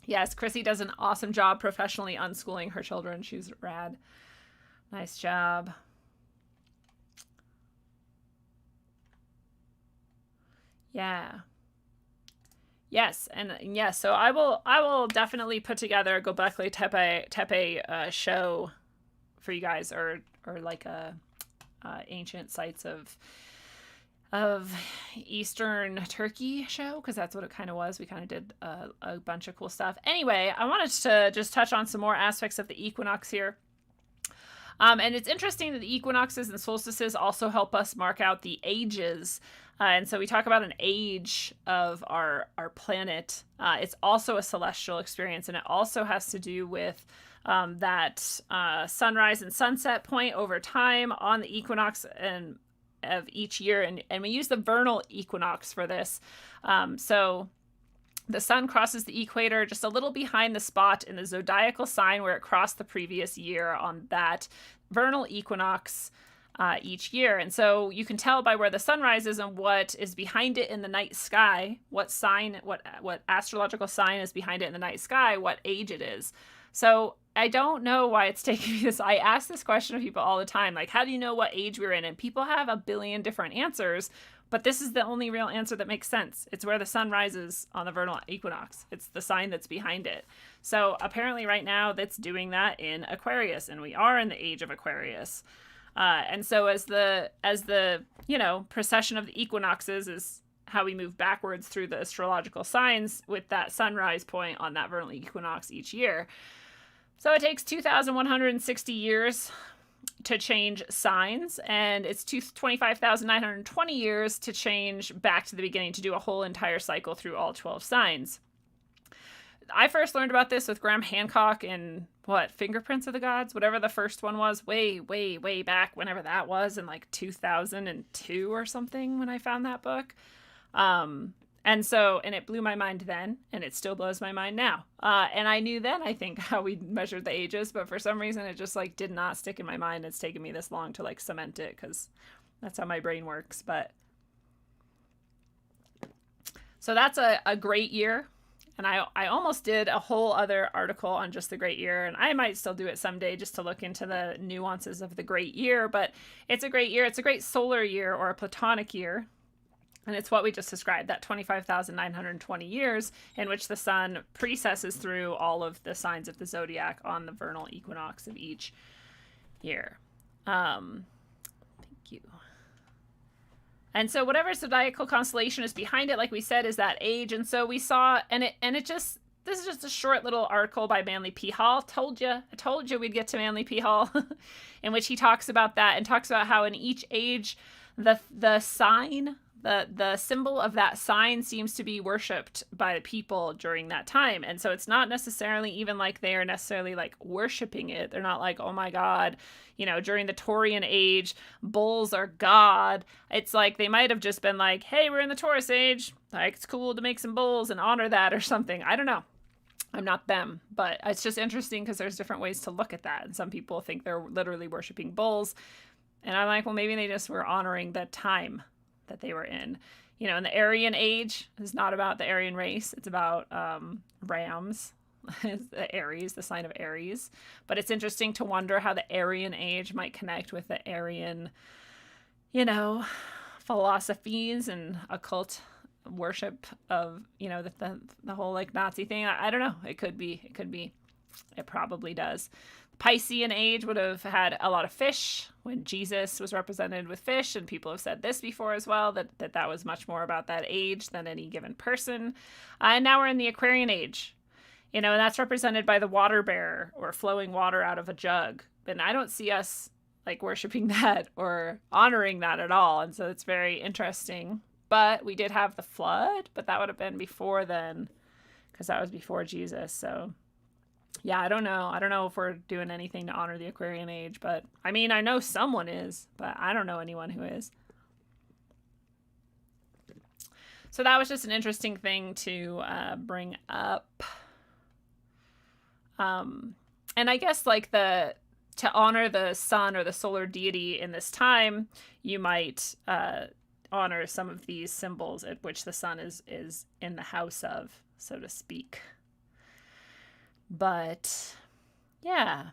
Yes, Chrissy does an awesome job professionally unschooling her children. She's rad. Nice job. Yeah. Yes, and yes, so I will definitely put together a Göbekli Tepe show for you guys, or like a ancient sites of Eastern Turkey show, because that's what it kind of was. We kind of did a bunch of cool stuff. Anyway, I wanted to just touch on some more aspects of the equinox here. And it's interesting that the equinoxes and solstices also help us mark out the ages. And so we talk about an age of our planet. It's also a celestial experience, and it also has to do with that sunrise and sunset point over time on the equinox and of each year. And we use the vernal equinox for this. So the sun crosses the equator just a little behind the spot in the zodiacal sign where it crossed the previous year on that vernal equinox each year. And so you can tell by where the sun rises and what is behind it in the night sky, what astrological sign is behind it in the night sky, what age it is. So I don't know why it's taking me this. I ask this question of people all the time, like, how do you know what age we're in? And people have a billion different answers, but this is the only real answer that makes sense. It's where the sun rises on the vernal equinox. It's the sign that's behind it. So apparently right now that's doing that in Aquarius, and we are in the age of Aquarius. And so as the precession of the equinoxes is how we move backwards through the astrological signs with that sunrise point on that vernal equinox each year. So it takes 2,160 years to change signs, and it's 25,920 years to change back to the beginning, to do a whole entire cycle through all 12 signs. I first learned about this with Graham Hancock in Fingerprints of the Gods, whatever the first one was, way back, whenever that was, in like 2002 or something, when I found that book. And it blew my mind then, and it still blows my mind now. And I knew then, I think, how we measured the ages, but for some reason it just like did not stick in my mind. It's taken me this long to like cement it, because that's how my brain works. But so that's a great year. And I almost did a whole other article on just the great year, and I might still do it someday just to look into the nuances of the great year. But it's a great year. It's a great solar year, or a platonic year. And it's what we just described, that 25,920 years in which the sun precesses through all of the signs of the zodiac on the vernal equinox of each year. Thank you. And so whatever zodiacal constellation is behind it, like we said, is that age. And so we saw, this is just a short little article by Manly P. Hall. I told you we'd get to Manly P. Hall, in which he talks about that and talks about how in each age, the sign, the symbol of that sign seems to be worshipped by the people during that time. And so it's not necessarily even like they are necessarily like worshiping it. They're not like, oh my God, during the Taurian age, bulls are God. It's like they might have just been like, hey, we're in the Taurus age. Like, it's cool to make some bulls and honor that or something. I don't know. I'm not them, but it's just interesting because there's different ways to look at that. And some people think they're literally worshiping bulls. And I'm like, well, maybe they just were honoring the time that they were in. And the Aryan age is not about the Aryan race. It's about rams. is the Aries, the sign of Aries. But it's interesting to wonder how the Aryan age might connect with the Aryan, philosophies and occult worship of, the whole like Nazi thing. I don't know. It could be. It probably does. Piscean age would have had a lot of fish when Jesus was represented with fish, and people have said this before as well, that was much more about that age than any given person. And now we're in the Aquarian age, and that's represented by the water bearer, or flowing water out of a jug. And I don't see us like worshiping that or honoring that at all, and so it's very interesting. But we did have the flood, but that would have been before then, because that was before Jesus. So yeah, I don't know. I don't know if we're doing anything to honor the Aquarian age, but I mean, I know someone is, but I don't know anyone who is. So that was just an interesting thing to bring up. And I guess like to honor the sun or the solar deity in this time, you might honor some of these symbols at which the sun is in the house of, so to speak. But yeah.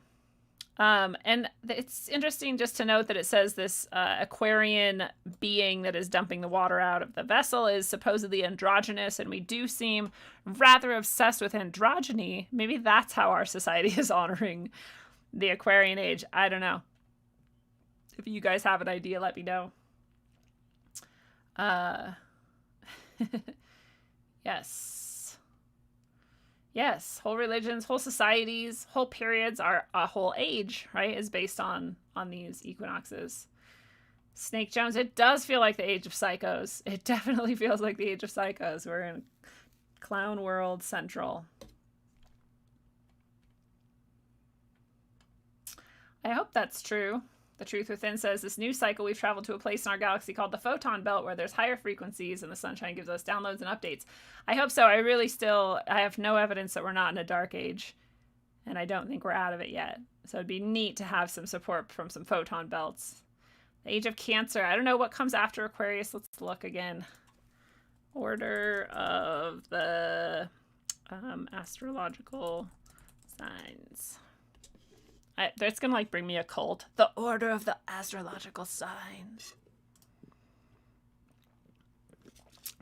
And it's interesting just to note that it says this Aquarian being that is dumping the water out of the vessel is supposedly androgynous, and we do seem rather obsessed with androgyny. Maybe that's how our society is honoring the Aquarian age. I don't know. If you guys have an idea, let me know. Yes, whole religions, whole societies, whole periods are a whole age, right? Is based on these equinoxes. Snake Jones, it does feel like the age of psychos. It definitely feels like the age of psychos. We're in clown world central. I hope that's true. The Truth Within says, this new cycle we've traveled to a place in our galaxy called the photon belt where there's higher frequencies and the sunshine gives us downloads and updates. I hope so. I have no evidence that we're not in a dark age, and I don't think we're out of it yet. So it'd be neat to have some support from some photon belts. The age of Cancer. I don't know what comes after Aquarius. Let's look again. Order of the astrological signs. That's going to bring me a cult. The order of the astrological signs.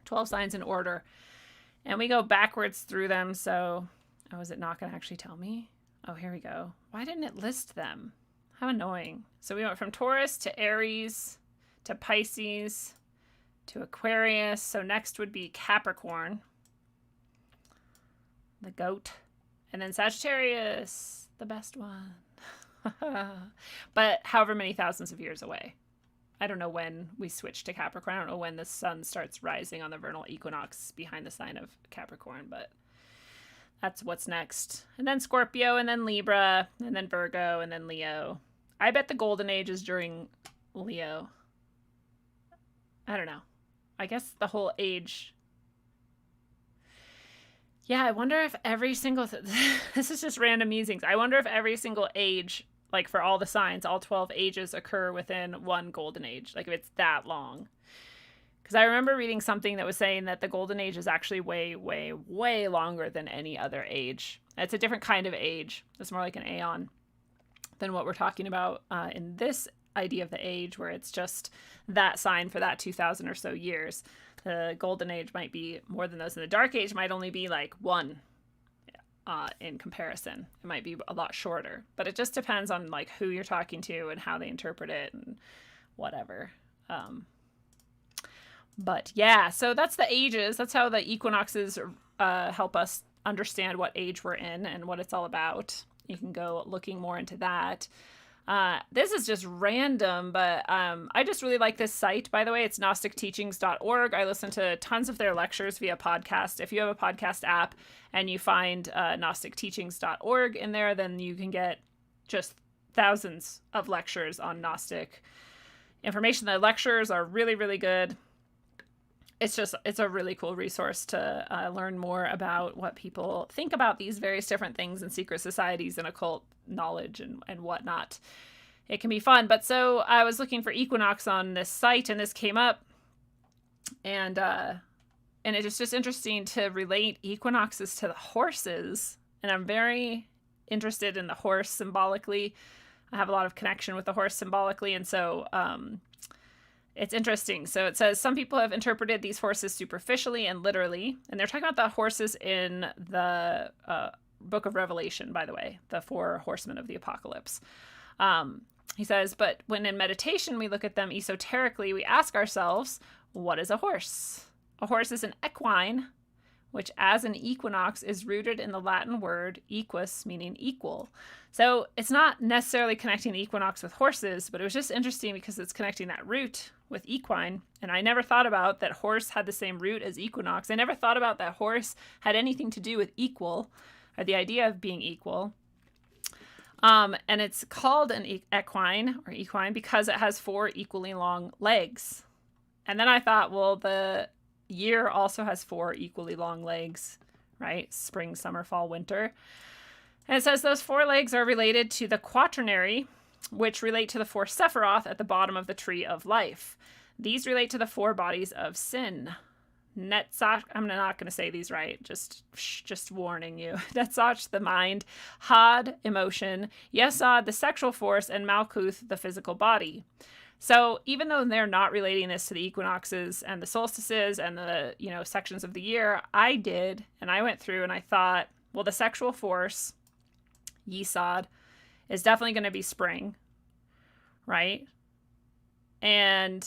12 signs in order. And we go backwards through them. So, is it not going to actually tell me? Oh, here we go. Why didn't it list them? How annoying. So we went from Taurus to Aries to Pisces to Aquarius. So next would be Capricorn. The goat. And then Sagittarius, the best one. But however many thousands of years away. I don't know when we switch to Capricorn. I don't know when the sun starts rising on the vernal equinox behind the sign of Capricorn, but that's what's next. And then Scorpio, and then Libra, and then Virgo, and then Leo. I bet the golden age is during Leo. I don't know. I guess the whole age. Yeah, I wonder if every single... this is just random musings. I wonder if every single age, like for all the signs, all 12 ages occur within one golden age. Like if it's that long. Because I remember reading something that was saying that the golden age is actually way, way, way longer than any other age. It's a different kind of age. It's more like an aeon than what we're talking about in this idea of the age, where it's just that sign for that 2,000 or so years. The golden age might be more than those, and the dark age might only be like one in comparison. It might be a lot shorter, but it just depends on like who you're talking to and how they interpret it and whatever. But yeah, so that's the ages. That's how the equinoxes help us understand what age we're in and what it's all about. You can go looking more into that. This is just random, but I just really like this site, by the way. It's gnosticteachings.org. I listen to tons of their lectures via podcast. If you have a podcast app and you find gnosticteachings.org in there, then you can get just thousands of lectures on Gnostic information. The lectures are really, really good. It's a really cool resource to learn more about what people think about these various different things and secret societies and occult knowledge and whatnot. It can be fun. But so I was looking for Equinox on this site, and this came up, and it is just interesting to relate equinoxes to the horses and I'm very interested in the horse symbolically. I have a lot of connection with the horse symbolically, and so it's interesting. So it says some people have interpreted these horses superficially and literally, and they're talking about the horses in the book of Revelation, by the way, the 4 horsemen of the apocalypse. He says, but when in meditation we look at them esoterically, we ask ourselves, what is a horse? A horse is an equine, which as an equinox is rooted in the Latin word equus, meaning equal. So it's not necessarily connecting the equinox with horses, but it was just interesting because it's connecting that root with equine. And I never thought about that horse had the same root as equinox. I never thought about that horse had anything to do with equal, or the idea of being equal. And it's called an equine or equine because it has 4 equally long legs. And then I thought, well, the year also has 4 equally long legs, right? Spring, summer, fall, winter. And it says those 4 legs are related to the quaternary, which relate to the 4 Sephiroth at the bottom of the tree of life. These relate to the 4 bodies of sin. Netzach, I'm not going to say these right, just warning you. Netzach, the mind, Had, emotion, Yesod, the sexual force, and Malkuth, the physical body. So even though they're not relating this to the equinoxes and the solstices and the, sections of the year, I did, and I went through and I thought, well, the sexual force, Yesod, is definitely going to be spring, right? And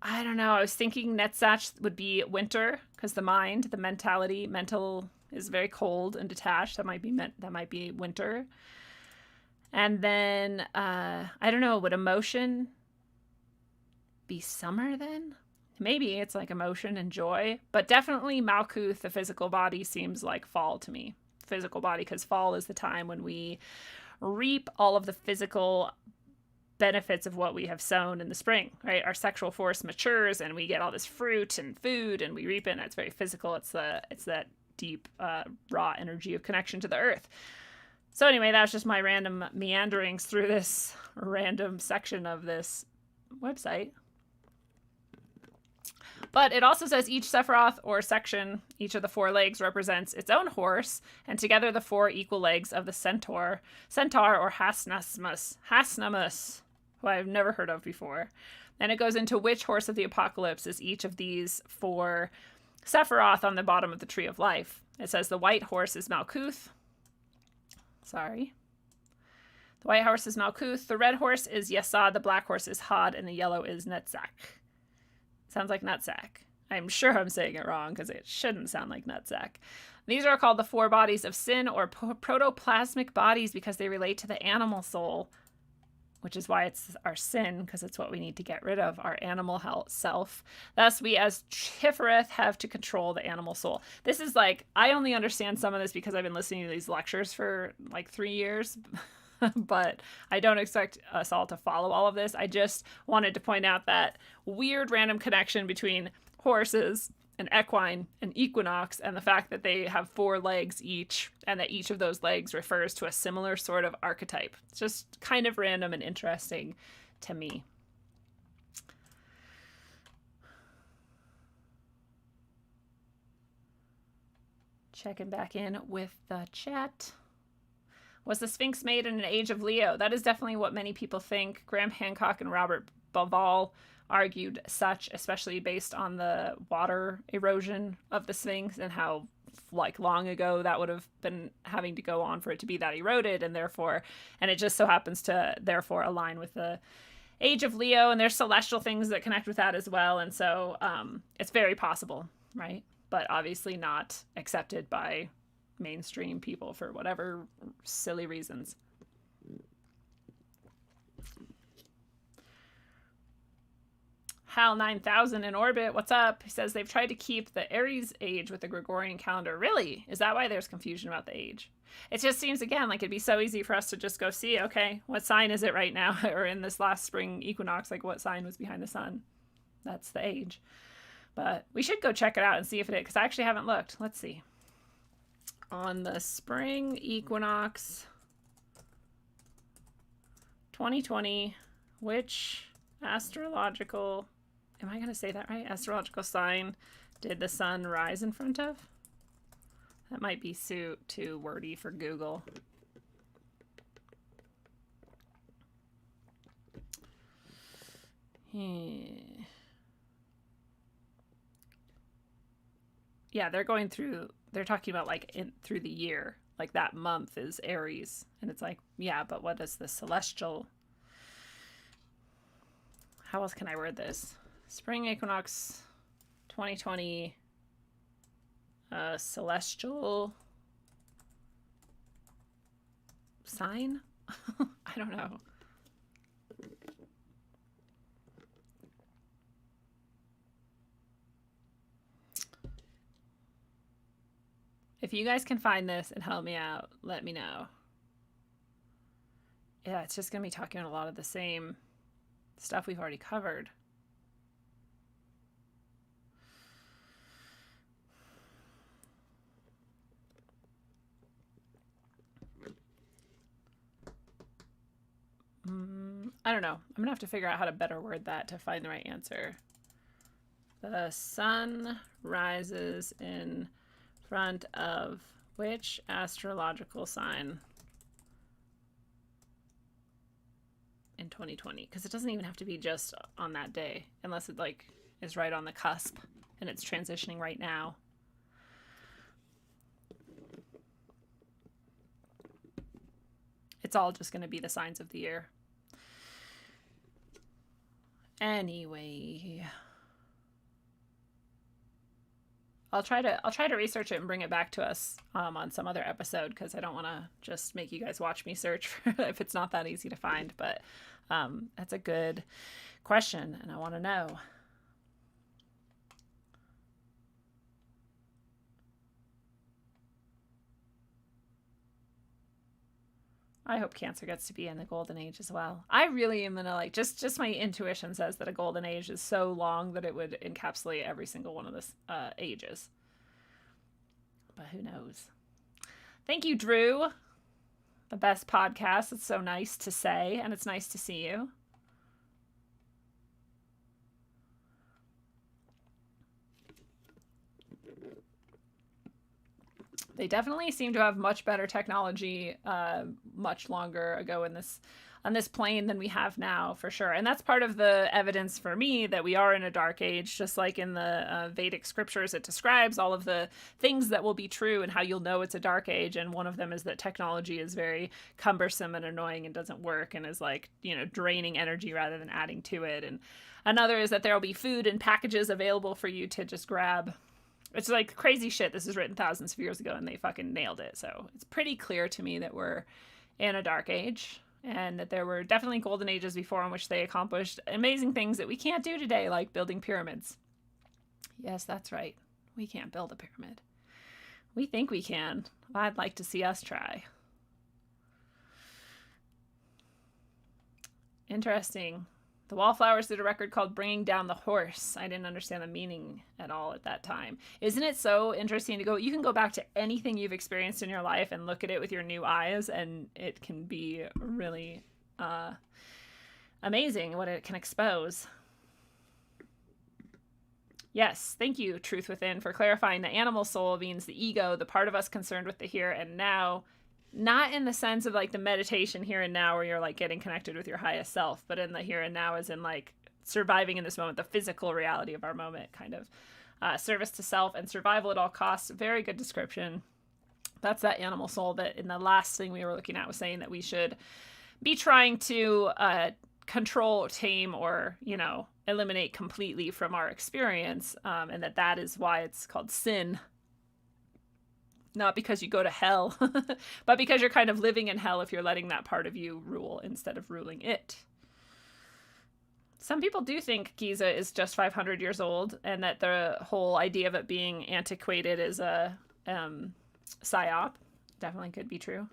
I don't know. I was thinking Netzach would be winter because the mind, the mental is very cold and detached. That might be winter. And then I don't know. Would emotion be summer then? Maybe it's like emotion and joy, but definitely Malkuth, the physical body, seems like fall to me. Physical body, because fall is the time when we reap all of the physical benefits of what we have sown in the spring, right? Our sexual force matures and we get all this fruit and food and we reap it, and it's very physical. It's that deep raw energy of connection to the earth. So anyway, that's just my random meanderings through this random section of this website. But it also says each Sephiroth or section, each of the 4 legs represents its own horse, and together the 4 equal legs of the centaur or Hasnamus, who I've never heard of before. And it goes into which horse of the apocalypse is each of these 4 Sephiroth on the bottom of the tree of life. It says the white horse is Malkuth. The white horse is Malkuth. The red horse is Yesod. The black horse is Had. And the yellow is Netzach. Sounds like nutsack. I'm sure I'm saying it wrong because it shouldn't sound like nutsack. These are called the 4 bodies of sin or protoplasmic bodies because they relate to the animal soul, which is why it's our sin, because it's what we need to get rid of, our animal self. Thus, we as Tifereth have to control the animal soul. This is like, I only understand some of this because I've been listening to these lectures for like 3 years. But I don't expect us all to follow all of this. I just wanted to point out that weird random connection between horses and equine and equinox and the fact that they have 4 legs each and that each of those legs refers to a similar sort of archetype. It's just kind of random and interesting to me. Checking back in with the chat. Was the Sphinx made in an age of Leo? That is definitely what many people think. Graham Hancock and Robert Bauval argued such, especially based on the water erosion of the Sphinx and how like long ago that would have been having to go on for it to be that eroded, and it just so happens to therefore align with the age of Leo, and there's celestial things that connect with that as well, and so it's very possible, right? But obviously not accepted by mainstream people for whatever silly reasons. Hal 9000 in orbit, what's up? He says they've tried to keep the Aries age with the Gregorian calendar. Really? Is that why there's confusion about the age? It just seems, again, like it'd be so easy for us to just go see, okay, what sign is it right now? Or in this last spring equinox, like what sign was behind the sun? That's the age. But we should go check it out and see if it is, because I actually haven't looked. Let's see. On the spring equinox 2020, which astrological, am I going to say that right? Astrological sign did the sun rise in front of? That might be too wordy for Google. Yeah, they're talking about like through the year. Like that month is Aries. And it's like, yeah, but what is the celestial? How else can I word this? Spring equinox 2020 celestial sign? I don't know. If you guys can find this and help me out, let me know. Yeah, it's just going to be talking about a lot of the same stuff we've already covered. I don't know. I'm going to have to figure out how to better word that to find the right answer. The sun rises in front of which astrological sign in 2020? Because it doesn't even have to be just on that day, unless it like is right on the cusp and it's transitioning right now. It's all just going to be the signs of the year. Anyway, I'll try to research it and bring it back to us on some other episode, because I don't want to just make you guys watch me search for it if it's not that easy to find. But that's a good question, and I want to know. I hope Cancer gets to be in the golden age as well. I really am gonna like just my intuition says that a golden age is so long that it would encapsulate every single one of the ages. But who knows? Thank you, Drew. The best podcast. It's so nice to say, and it's nice to see you. They definitely seem to have much better technology much longer ago on this plane than we have now, for sure. And that's part of the evidence for me that we are in a dark age. Just like in the Vedic scriptures, it describes all of the things that will be true and how you'll know it's a dark age. And one of them is that technology is very cumbersome and annoying and doesn't work and is like, draining energy rather than adding to it. And another is that there will be food and packages available for you to just grab. It's like crazy shit. This is written thousands of years ago and they fucking nailed it. So it's pretty clear to me that we're in a dark age, and that there were definitely golden ages before in which they accomplished amazing things that we can't do today, like building pyramids. Yes, that's right. We can't build a pyramid. We think we can. I'd like to see us try. Interesting. The Wallflowers did a record called Bringing Down the Horse. I didn't understand the meaning at all at that time. Isn't it so interesting to go? You can go back to anything you've experienced in your life and look at it with your new eyes, and it can be really amazing what it can expose. Yes, thank you, Truth Within, for clarifying the animal soul means the ego, the part of us concerned with the here and now. Not in the sense of like the meditation here and now where you're like getting connected with your highest self, but in the here and now as in like surviving in this moment, the physical reality of our moment, kind of service to self and survival at all costs. Very good description. That's that animal soul that in the last thing we were looking at was saying that we should be trying to control, tame, or, eliminate completely from our experience. And that is why it's called sin. Not because you go to hell, but because you're kind of living in hell if you're letting that part of you rule instead of ruling it. Some people do think Giza is just 500 years old, and that the whole idea of it being antiquated is a psyop. Definitely could be true.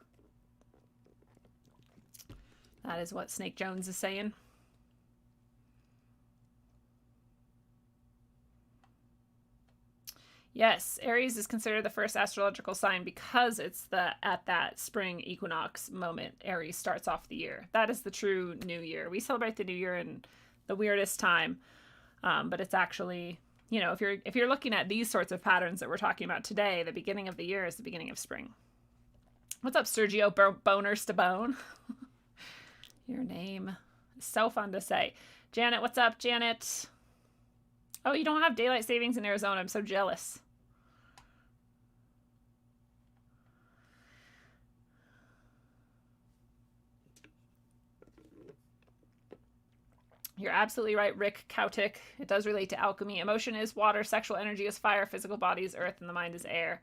That is what Snake Jones is saying. Yes, Aries is considered the first astrological sign because it's at that spring equinox moment Aries starts off the year. That is the true new year. We celebrate the new year in the weirdest time, but it's actually, if you're looking at these sorts of patterns that we're talking about today, the beginning of the year is the beginning of spring. What's up, Sergio Boner Stabone? Your name is so fun to say. Janet, what's up, Janet? Oh, you don't have daylight savings in Arizona. I'm so jealous. You're absolutely right, Rick Kautik. It does relate to alchemy. Emotion is water, sexual energy is fire, physical body is earth, and the mind is air.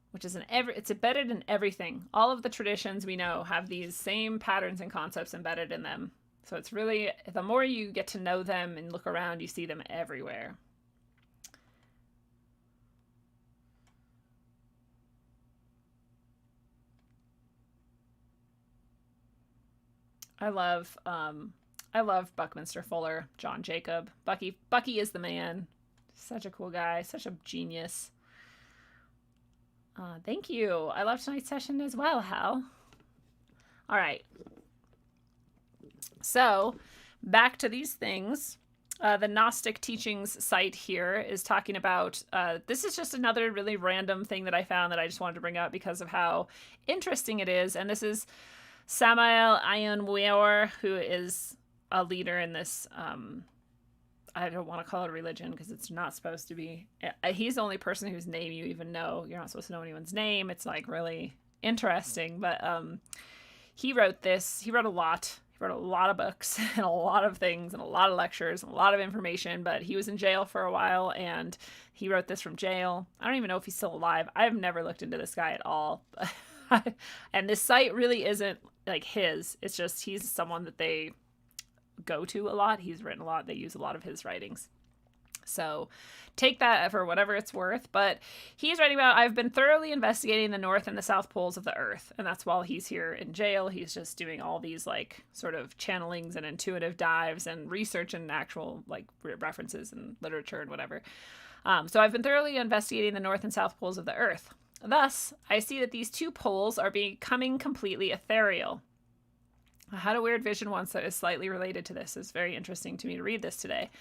Which is it's embedded in everything. All of the traditions we know have these same patterns and concepts embedded in them. So it's really, the more you get to know them and look around, you see them everywhere. I love Buckminster Fuller, John Jacob. Bucky is the man. Such a cool guy, such a genius. Thank you. I love tonight's session as well, Hal. All right. So, back to these things. The Gnostic Teachings site here is talking about, this is just another really random thing that I found that I just wanted to bring up because of how interesting it is. And this is Samael Ayon Weor, who is a leader in this, I don't want to call it a religion because it's not supposed to be. He's the only person whose name you even know. You're not supposed to know anyone's name. It's like really interesting. But he wrote this. He wrote a lot. He wrote a lot of books and a lot of things and a lot of lectures and a lot of information. But he was in jail for a while and he wrote this from jail. I don't even know if he's still alive. I've never looked into this guy at all. And this site really isn't like his. It's just he's someone that they go to a lot. He's written a lot. They use a lot of his writings. So take that for whatever it's worth. But he's writing about, I've been thoroughly investigating the north and the south poles of the earth. And that's while he's here in jail. He's just doing all these like sort of channelings and intuitive dives and research and actual like references and literature and whatever. So I've been thoroughly investigating the north and south poles of the earth. Thus, I see that these two poles are becoming completely ethereal. I had a weird vision once that is slightly related to this. It's very interesting to me to read this today.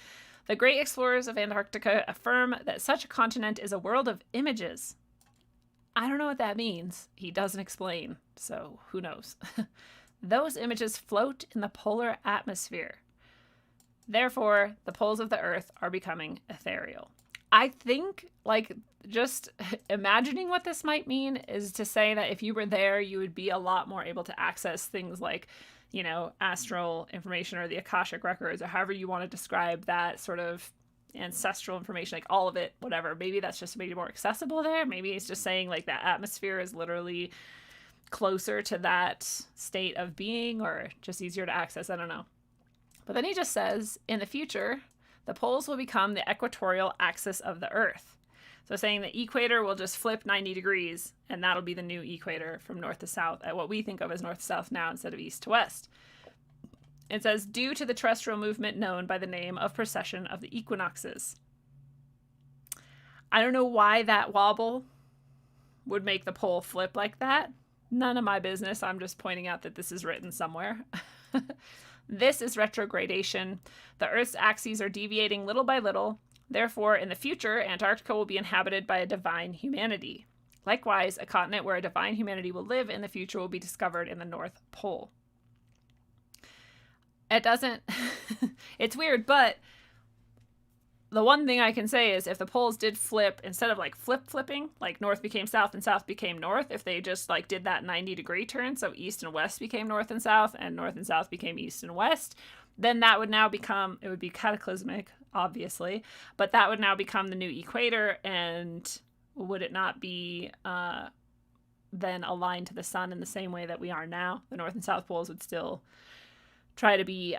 The great explorers of Antarctica affirm that such a continent is a world of images. I don't know what that means. He doesn't explain, so who knows? Those images float in the polar atmosphere. Therefore, the poles of the Earth are becoming ethereal. I think, like, just imagining what this might mean is to say that if you were there, you would be a lot more able to access things like, you know, astral information or the Akashic records or however you want to describe that sort of ancestral information, like all of it, whatever. Maybe that's just made it more accessible there. Maybe it's just saying like that atmosphere is literally closer to that state of being or just easier to access. I don't know. But then he just says, in the future, the poles will become the equatorial axis of the Earth. So saying the equator will just flip 90 degrees, and that'll be the new equator from north to south, at what we think of as north to south now instead of east to west. It says, due to the terrestrial movement known by the name of precession of the equinoxes. I don't know why that wobble would make the pole flip like that. None of my business. I'm just pointing out that this is written somewhere. This is retrogradation. The Earth's axes are deviating little by little. Therefore, in the future, Antarctica will be inhabited by a divine humanity. Likewise, a continent where a divine humanity will live in the future will be discovered in the North Pole. It doesn't... It's weird, but the one thing I can say is if the poles did flip, instead of like flipping, like north became south and south became north, if they just like did that 90-degree turn, so east and west became north and south became east and west, then that would now become, it would be cataclysmic, obviously, but that would now become the new equator, and would it not be then aligned to the sun in the same way that we are now? The north and south poles would still try to be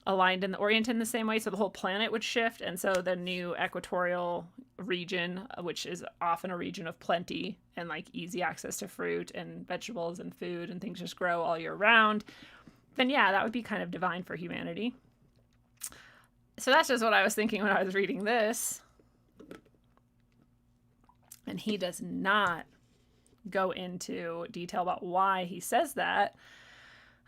aligned and oriented in the same way, so the whole planet would shift, and so the new equatorial region, which is often a region of plenty and like easy access to fruit and vegetables and food and things just grow all year round, then yeah, that would be kind of divine for humanity. So that's just what I was thinking when I was reading this. And he does not go into detail about why he says that.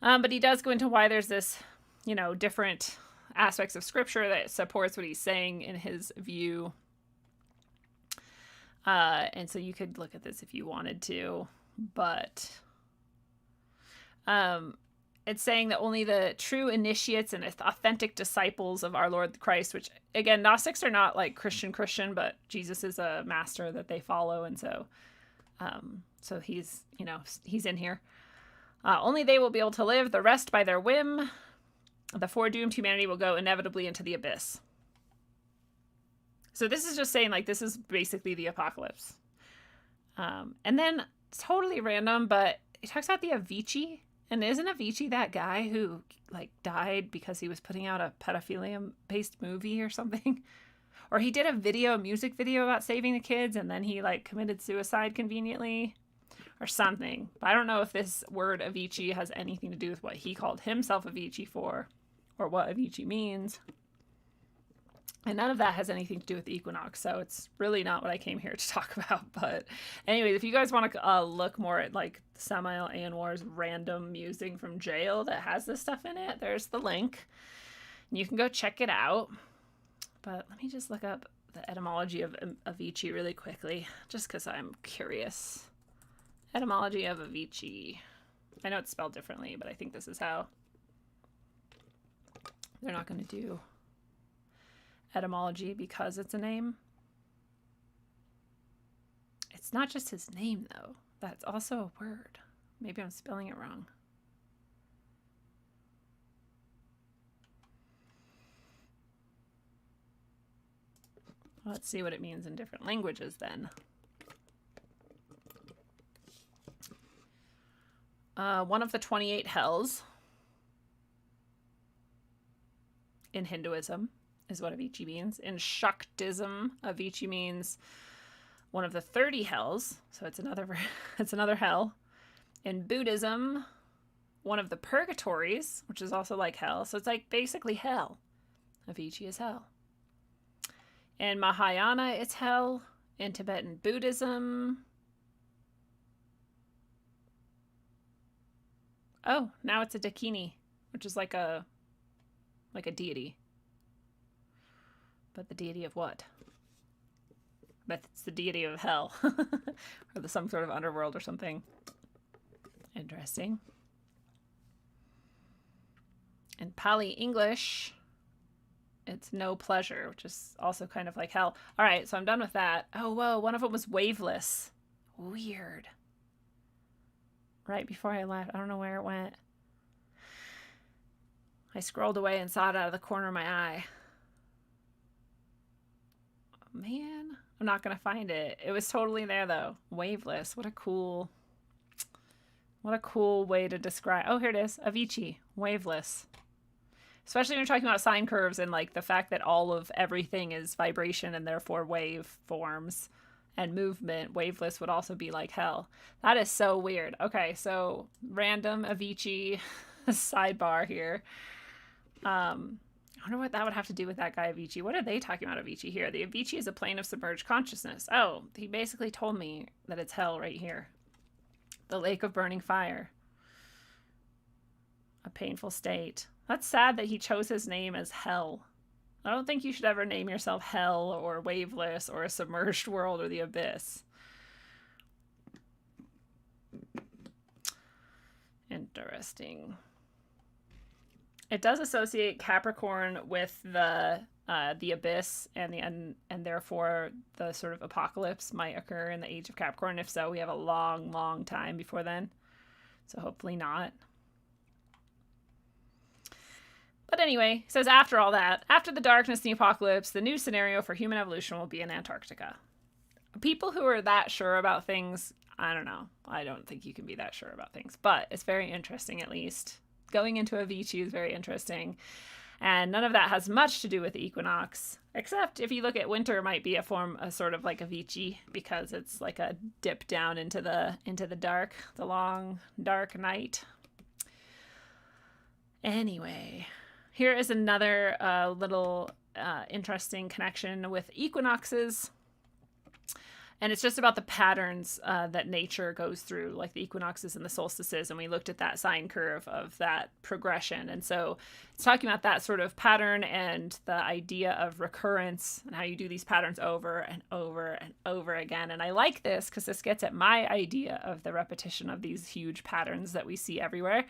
But he does go into why there's this, you know, different aspects of scripture that supports what he's saying in his view. And so you could look at this if you wanted to, but it's saying that only the true initiates and authentic disciples of our Lord Christ, which again, Gnostics are not like Christian, but Jesus is a master that they follow. And so, so he's, you know, he's in here. Only they will be able to live, the rest by their whim. The foredoomed humanity will go inevitably into the abyss. So this is just saying, like, this is basically the apocalypse. And then, totally random, but it talks about the Avicii. And isn't Avicii that guy who, like, died because he was putting out a pedophilia-based movie or something? Or he did a music video about saving the kids, and then he, like, committed suicide conveniently? Or something. But I don't know if this word Avicii has anything to do with what he called himself Avicii for, or what Avicii means. And none of that has anything to do with the Equinox, so it's really not what I came here to talk about. But anyways, if you guys want to look more at like Samael Anwar's random musing from jail that has this stuff in it, there's the link. And you can go check it out. But let me just look up the etymology of Avicii really quickly, just because I'm curious. Etymology of Avicii. I know it's spelled differently, but I think this is how. They're not going to do etymology because it's a name. It's not just his name, though. That's also a word. Maybe I'm spelling it wrong. Let's see what it means in different languages then. One of the 28 hells in Hinduism is what Avicii means. In Shaktism, Avicii means one of the 30 hells, so it's another hell. In Buddhism, one of the purgatories, which is also like hell, so it's like basically hell. Avicii is hell. In Mahayana, it's hell. In Tibetan Buddhism, oh, now it's a Dakini, which is like a deity. But the deity of what? But it's the deity of hell. Or some sort of underworld or something. Interesting. In Pali English, it's no pleasure, which is also kind of like hell. All right, so I'm done with that. Oh, whoa, one of them was waveless. Weird. Right before I left. I don't know where it went. I scrolled away and saw it out of the corner of my eye. Oh, man, I'm not going to find it. It was totally there, though. Waveless. What a cool way to describe. Oh, here it is. Avicii. Waveless. Especially when you're talking about sine curves and like the fact that all of everything is vibration and therefore wave forms. And movement, waveless would also be like hell. That is so weird. Okay, so random Avicii sidebar here. I wonder what that would have to do with that guy Avicii. What are they talking about Avicii here? The Avicii is a plane of submerged consciousness. Oh, he basically told me that it's hell right here. The lake of burning fire. A painful state. That's sad that he chose his name as hell. I don't think you should ever name yourself hell or waveless or a submerged world or the abyss. Interesting. It does associate Capricorn with the abyss and therefore the sort of apocalypse might occur in the age of Capricorn. If so, we have a long, long time before then. So hopefully not. But anyway, it says after all that, after the darkness and the apocalypse, the new scenario for human evolution will be in Antarctica. People who are that sure about things, I don't know. I don't think you can be that sure about things. But it's very interesting, at least. Going into Avicii is very interesting. And none of that has much to do with the equinox. Except if you look at winter, it might be a sort of like Avicii, because it's like a dip down into the dark, the long, dark night. Anyway, here is another little interesting connection with equinoxes. And it's just about the patterns that nature goes through, like the equinoxes and the solstices. And we looked at that sine curve of that progression. And so it's talking about that sort of pattern and the idea of recurrence and how you do these patterns over and over and over again. And I like this because this gets at my idea of the repetition of these huge patterns that we see everywhere.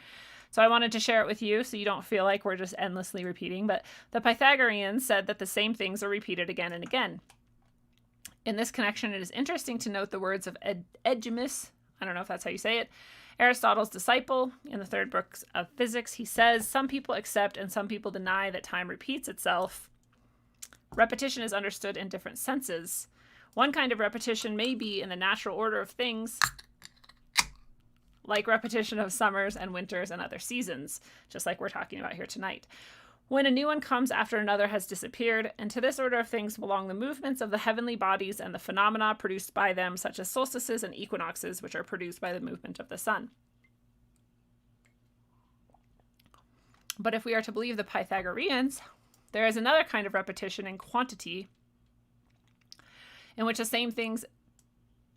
So I wanted to share it with you so you don't feel like we're just endlessly repeating. But the Pythagoreans said that the same things are repeated again and again. In this connection, it is interesting to note the words of Egimus, I don't know if that's how you say it, Aristotle's disciple. In the third book of physics, he says, some people accept and some people deny that time repeats itself. Repetition is understood in different senses. One kind of repetition may be in the natural order of things, like repetition of summers and winters and other seasons, just like we're talking about here tonight. When a new one comes after another has disappeared, and to this order of things belong the movements of the heavenly bodies and the phenomena produced by them, such as solstices and equinoxes, which are produced by the movement of the sun. But if we are to believe the Pythagoreans, there is another kind of repetition in quantity, in which the same things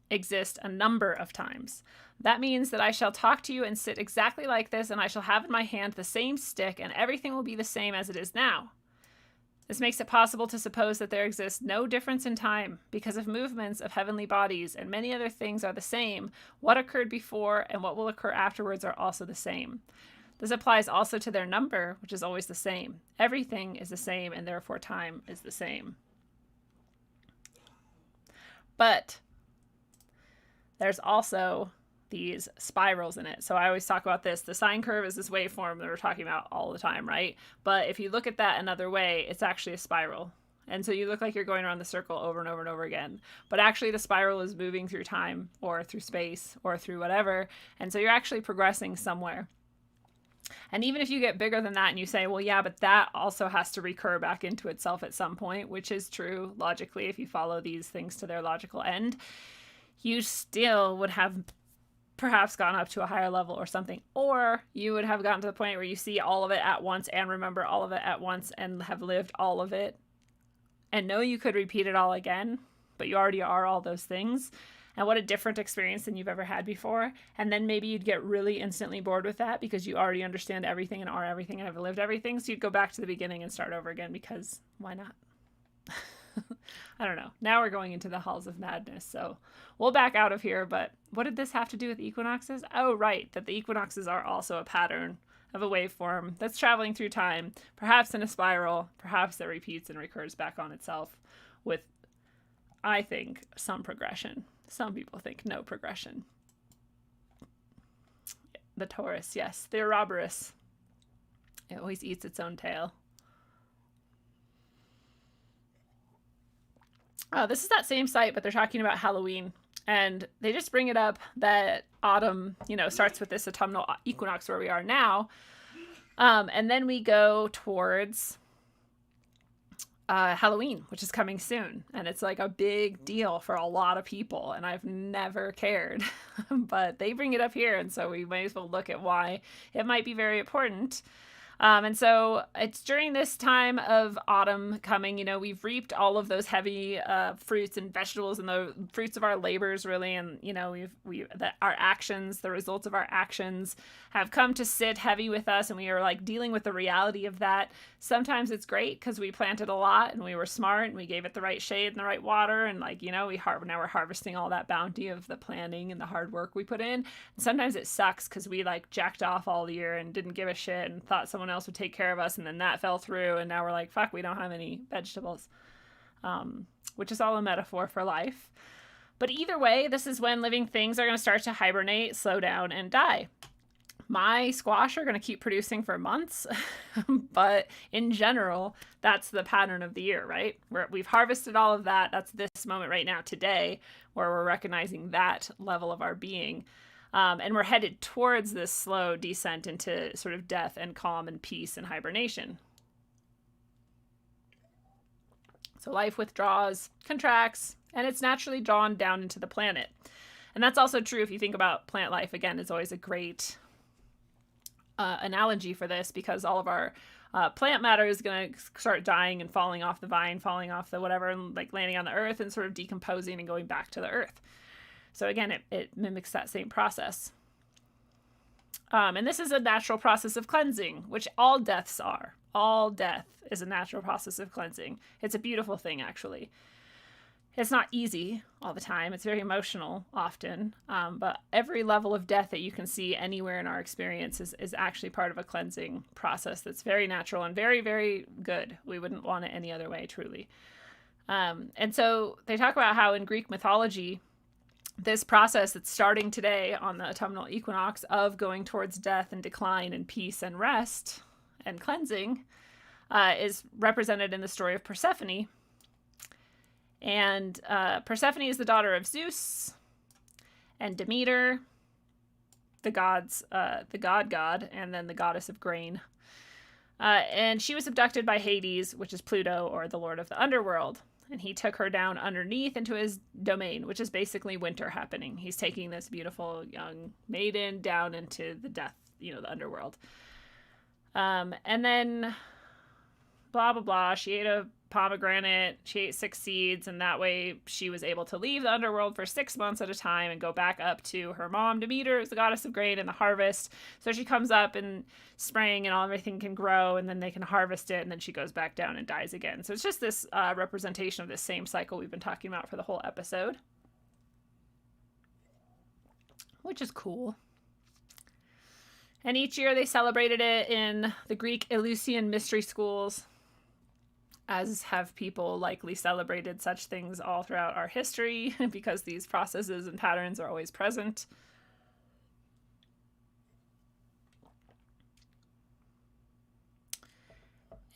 exist a number of times. That means that I shall talk to you and sit exactly like this, and I shall have in my hand the same stick, and everything will be the same as it is now. This makes it possible to suppose that there exists no difference in time, because if movements of heavenly bodies and many other things are the same, what occurred before and what will occur afterwards are also the same. This applies also to their number, which is always the same. Everything is the same, and therefore time is the same. But there's also these spirals in it. So I always talk about this. The sine curve is this waveform that we're talking about all the time, right? But if you look at that another way, it's actually a spiral. And so you look like you're going around the circle over and over and over again. But actually the spiral is moving through time or through space or through whatever. And so you're actually progressing somewhere. And even if you get bigger than that and you say, well, yeah, but that also has to recur back into itself at some point, which is true logically if you follow these things to their logical end, you still would have perhaps gone up to a higher level or something, or you would have gotten to the point where you see all of it at once and remember all of it at once and have lived all of it and know you could repeat it all again, but you already are all those things. And what a different experience than you've ever had before. And then maybe you'd get really instantly bored with that because you already understand everything and are everything and have lived everything. So you'd go back to the beginning and start over again because why not? I don't know. Now we're going into the halls of madness, so we'll back out of here. But what did this have to do with equinoxes? Oh, right, that the equinoxes are also a pattern of a waveform that's traveling through time, perhaps in a spiral, perhaps that repeats and recurs back on itself with, I think, some progression. Some people think no progression. The Taurus, yes, the Ouroboros. It always eats its own tail. This is that same site, but they're talking about Halloween. And they just bring it up that autumn, starts with this autumnal equinox where we are now. And then we go towards Halloween, which is coming soon. And it's like a big deal for a lot of people. And I've never cared. But they bring it up here. And so we may as well look at why it might be very important. And so it's during this time of autumn coming, we've reaped all of those heavy fruits and vegetables and the fruits of our labors, really. And, our actions, the results of our actions have come to sit heavy with us. And we are like dealing with the reality of that. Sometimes it's great because we planted a lot and we were smart and we gave it the right shade and the right water. And now we're harvesting all that bounty of the planting and the hard work we put in. And sometimes it sucks because we jacked off all year and didn't give a shit and thought someone else would take care of us, and then that fell through, and now we're like, fuck, we don't have any vegetables, which is all a metaphor for life. But either way, this is when living things are going to start to hibernate, slow down, and die. My squash are going to keep producing for months, but in general, that's the pattern of the year, right? We've harvested all of that. That's this moment right now, today, where we're recognizing that level of our being. And we're headed towards this slow descent into sort of death and calm and peace and hibernation. So life withdraws, contracts, and it's naturally drawn down into the planet. And that's also true if you think about plant life. Again, it's always a great analogy for this because all of our plant matter is going to start dying and falling off the vine, falling off the whatever, and like landing on the earth and sort of decomposing and going back to the earth. So again, it mimics that same process. And this is a natural process of cleansing, which all deaths are. All death is a natural process of cleansing. It's a beautiful thing, actually. It's not easy all the time. It's very emotional often. But every level of death that you can see anywhere in our experience is actually part of a cleansing process that's very natural and very, very good. We wouldn't want it any other way, truly. And so they talk about how in Greek mythology, this process that's starting today on the autumnal equinox of going towards death and decline and peace and rest and cleansing is represented in the story of Persephone. And Persephone is the daughter of Zeus and Demeter, the god, and then the goddess of grain. And she was abducted by Hades, which is Pluto, or the lord of the underworld. And he took her down underneath into his domain, which is basically winter happening. He's taking this beautiful young maiden down into the death, the underworld. And then blah, blah, blah. She ate a pomegranate. She ate 6 seeds. And that way she was able to leave the underworld for 6 months at a time and go back up to her mom, Demeter, the goddess of grain and the harvest. So she comes up in spring and everything can grow and then they can harvest it. And then she goes back down and dies again. So it's just this representation of this same cycle we've been talking about for the whole episode, which is cool. And each year they celebrated it in the Greek Eleusinian mystery schools, as have people likely celebrated such things all throughout our history because these processes and patterns are always present.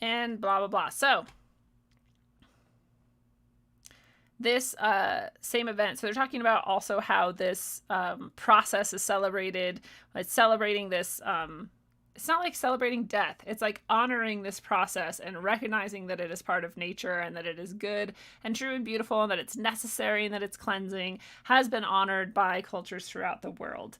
And blah, blah, blah. So this same event, so they're talking about also how this process is celebrated. It's celebrating this, it's not like celebrating death. It's like honoring this process and recognizing that it is part of nature and that it is good and true and beautiful and that it's necessary and that it's cleansing, has been honored by cultures throughout the world.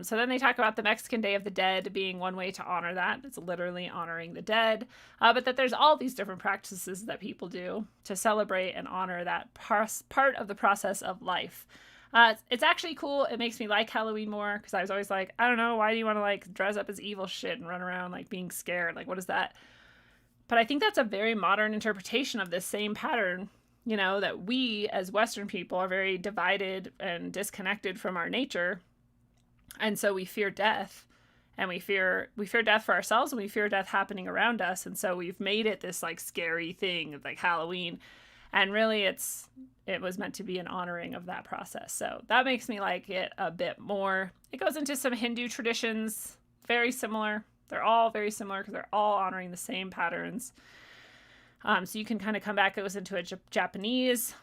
So then they talk about the Mexican Day of the Dead being one way to honor that. It's literally honoring the dead. But that there's all these different practices that people do to celebrate and honor that part of the process of life. It's actually cool. It makes me like Halloween more because I was always like, I don't know, why do you want to like dress up as evil shit and run around like being scared? Like, what is that? But I think that's a very modern interpretation of this same pattern, that we as Western people are very divided and disconnected from our nature. And so we fear death, and we fear death for ourselves, and we fear death happening around us. And so we've made it this like scary thing of like Halloween. And really it was meant to be an honoring of that process. So that makes me like it a bit more. It goes into some Hindu traditions, very similar. They're all very similar because they're all honoring the same patterns. So you can kind of come back. It goes into a Japanese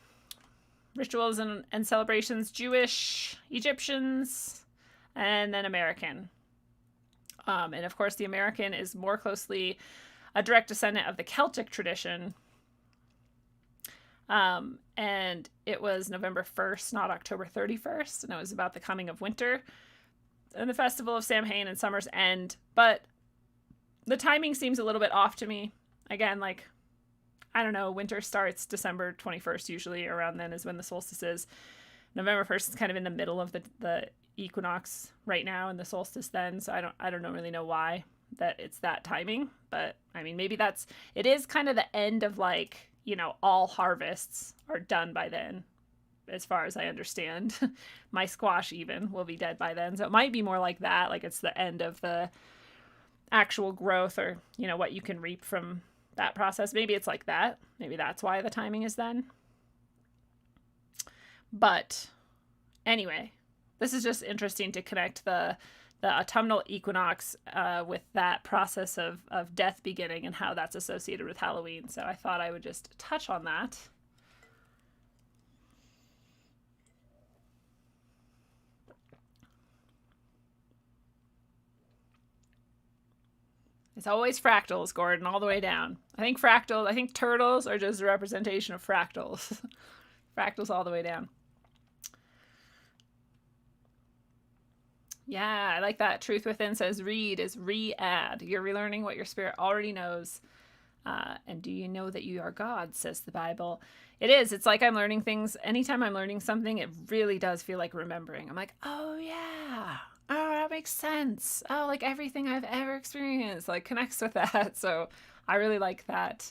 rituals and celebrations, Jewish, Egyptians, and then American. And of course, the American is more closely a direct descendant of the Celtic tradition. And it was November 1st, not October 31st. And it was about the coming of winter and the festival of Samhain and Summer's End. But the timing seems a little bit off to me. Again, like, I don't know, winter starts December 21st, usually around then is when the solstice is. November 1st is kind of in the middle of the equinox right now and the solstice then. So I don't really know why that it's that timing, but I mean, maybe it is kind of the end of like, all harvests are done by then, as far as I understand. My squash even will be dead by then. So it might be more like that. Like it's the end of the actual growth or, what you can reap from that process. Maybe it's like that. Maybe that's why the timing is then. But anyway, this is just interesting to connect the autumnal equinox with that process of death beginning and how that's associated with Halloween. So I thought I would just touch on that. It's always fractals, Gordon, all the way down. I think turtles are just a representation of fractals. Fractals all the way down. Yeah, I like that. Truth Within says read is re-add. You're relearning what your spirit already knows. And do you know that you are God, says the Bible. It is. It's like I'm learning things. Anytime I'm learning something, it really does feel like remembering. I'm like, oh, yeah. Oh, that makes sense. Oh, like everything I've ever experienced like connects with that. So I really like that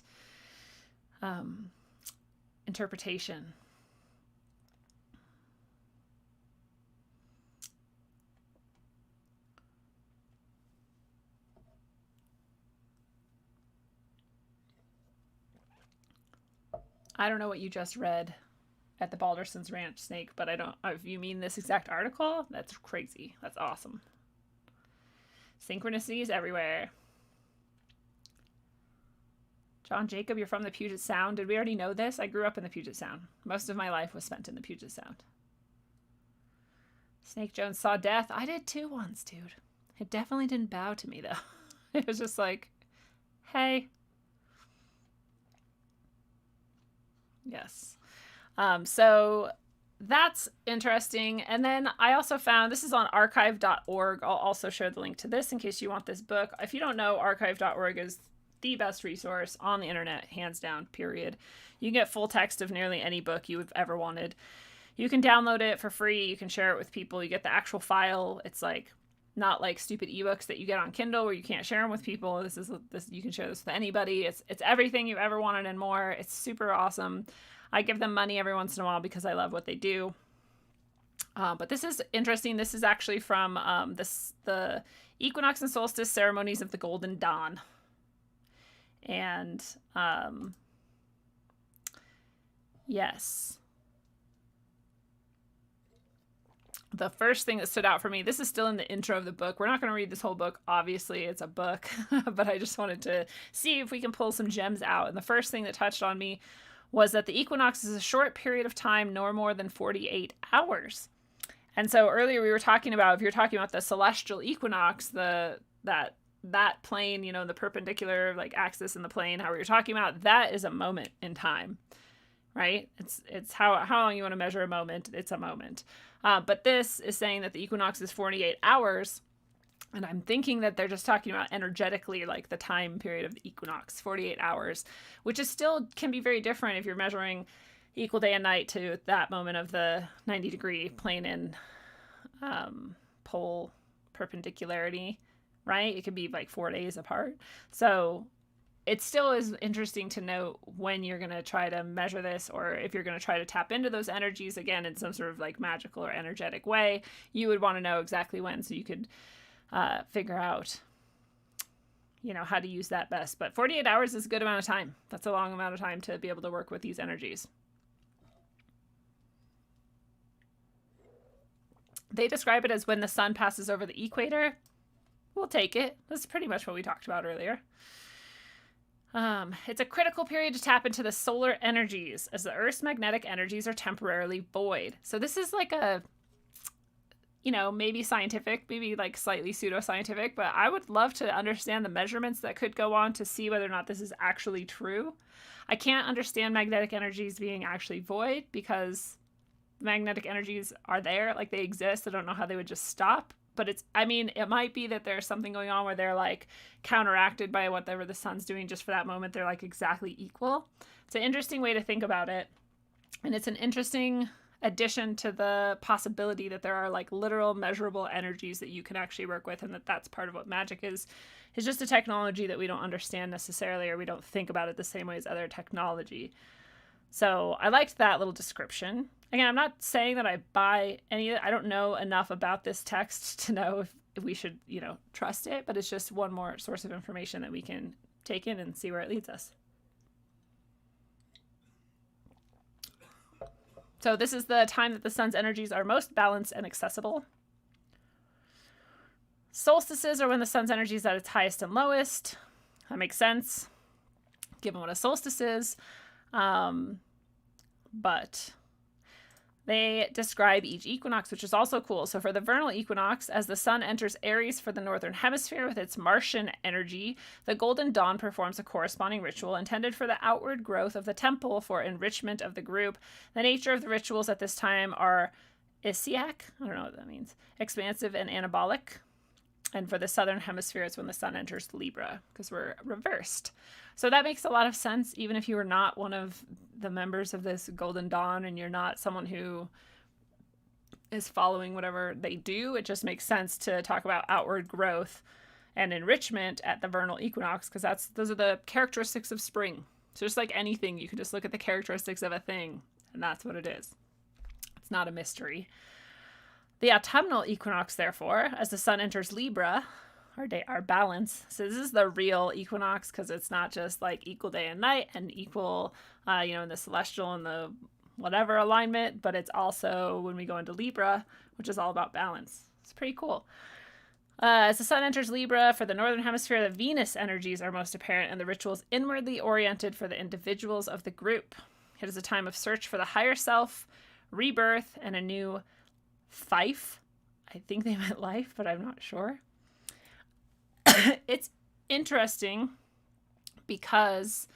interpretation. I don't know what you just read at the Balderson's Ranch, Snake, but I don't. If you mean this exact article, that's crazy. That's awesome. Synchronicities everywhere. John Jacob, you're from the Puget Sound. Did we already know this? I grew up in the Puget Sound. Most of my life was spent in the Puget Sound. Snake Jones saw death. I did too once, dude. It definitely didn't bow to me, though. It was just like, hey. Yes. So that's interesting. And then I also found, this is on archive.org. I'll also share the link to this in case you want this book. If you don't know, archive.org is the best resource on the internet, hands down, period. You can get full text of nearly any book you've ever wanted. You can download it for free. You can share it with people. You get the actual file. It's like not like stupid ebooks that you get on Kindle where you can't share them with people. This you can share this with anybody. It's everything you ever wanted and more. It's super awesome. I give them money every once in a while because I love what they do. But this is interesting. This is actually from the Equinox and Solstice Ceremonies of the Golden Dawn. And yes. The first thing that stood out for me, this is still in the intro of the book. We're not going to read this whole book. Obviously, it's a book. But I just wanted to see if we can pull some gems out. And the first thing that touched on me was that the equinox is a short period of time, no more than 48 hours. And so earlier we were talking about, if you're talking about the celestial equinox, that plane, you know, the perpendicular like axis in the plane, how we were talking about, that is a moment in time, right? It's how long you want to measure a moment. It's a moment. But this is saying that the equinox is 48 hours. And I'm thinking that they're just talking about energetically, like the time period of the equinox, 48 hours, which is still can be very different if you're measuring equal day and night to that moment of the 90-degree plane and pole perpendicularity, right? It could be like 4 days apart. So it still is interesting to know when you're going to try to measure this, or if you're going to try to tap into those energies again in some sort of like magical or energetic way. You would want to know exactly when so you could figure out, you know, how to use that best. But 48 hours is a good amount of time. That's a long amount of time to be able to work with these energies. They describe it as when the sun passes over the equator. We'll take it. That's pretty much what we talked about earlier. It's a critical period to tap into the solar energies as the Earth's magnetic energies are temporarily void. So this is like a, you know, maybe scientific, maybe like slightly pseudoscientific, but I would love to understand the measurements that could go on to see whether or not this is actually true. I can't understand magnetic energies being actually void because magnetic energies are there, like they exist. I don't know how they would just stop, but it might be that there's something going on where they're like counteracted by whatever the sun's doing just for that moment. They're like exactly equal. It's an interesting way to think about it. And it's an interesting addition to the possibility that there are like literal measurable energies that you can actually work with, and that's part of what magic is just a technology that we don't understand necessarily, or we don't think about it the same way as other technology. So I liked that little description. Again, I'm not saying that I buy any of it. I don't know enough about this text to know if we should, you know, trust it, but it's just one more source of information that we can take in and see where it leads us. So this is the time that the sun's energies are most balanced and accessible. Solstices are when the sun's energy is at its highest and lowest. That makes sense, given what a solstice is. But they describe each equinox, which is also cool. So for the vernal equinox, as the sun enters Aries for the northern hemisphere with its Martian energy, the Golden Dawn performs a corresponding ritual intended for the outward growth of the temple for enrichment of the group. The nature of the rituals at this time are Isiac. I don't know what that means. Expansive and anabolic. And for the southern hemisphere, it's when the sun enters Libra, because we're reversed. So that makes a lot of sense, even if you are not one of the members of this Golden Dawn and you're not someone who is following whatever they do. It just makes sense to talk about outward growth and enrichment at the vernal equinox, because those are the characteristics of spring. So just like anything, you can just look at the characteristics of a thing, and that's what it is. It's not a mystery. The autumnal equinox, therefore, as the sun enters Libra, our balance. So this is the real equinox, because it's not just like equal day and night and equal, in the celestial and the whatever alignment, but it's also when we go into Libra, which is all about balance. It's pretty cool. As the sun enters Libra, for the northern hemisphere, the Venus energies are most apparent, and the rituals inwardly oriented for the individuals of the group. It is a time of search for the higher self, rebirth, and a new fife. I think they meant life, but I'm not sure. It's interesting because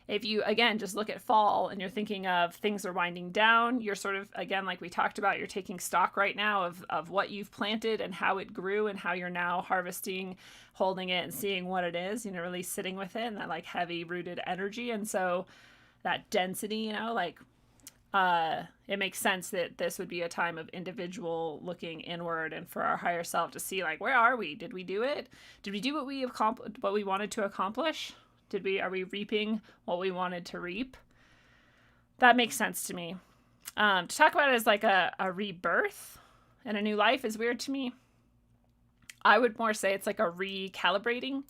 if you, again, just look at fall and you're thinking of things are winding down, you're sort of, again, like we talked about, you're taking stock right now of what you've planted and how it grew and how you're now harvesting, holding it and seeing what it is, really sitting with it and that like heavy rooted energy. And so that density, it makes sense that this would be a time of individual looking inward and for our higher self to see, like, where are we? Did we do it? Did we do what we wanted to accomplish? Are we reaping what we wanted to reap? That makes sense to me. To talk about it as like a rebirth and a new life is weird to me. I would more say it's like a recalibrating.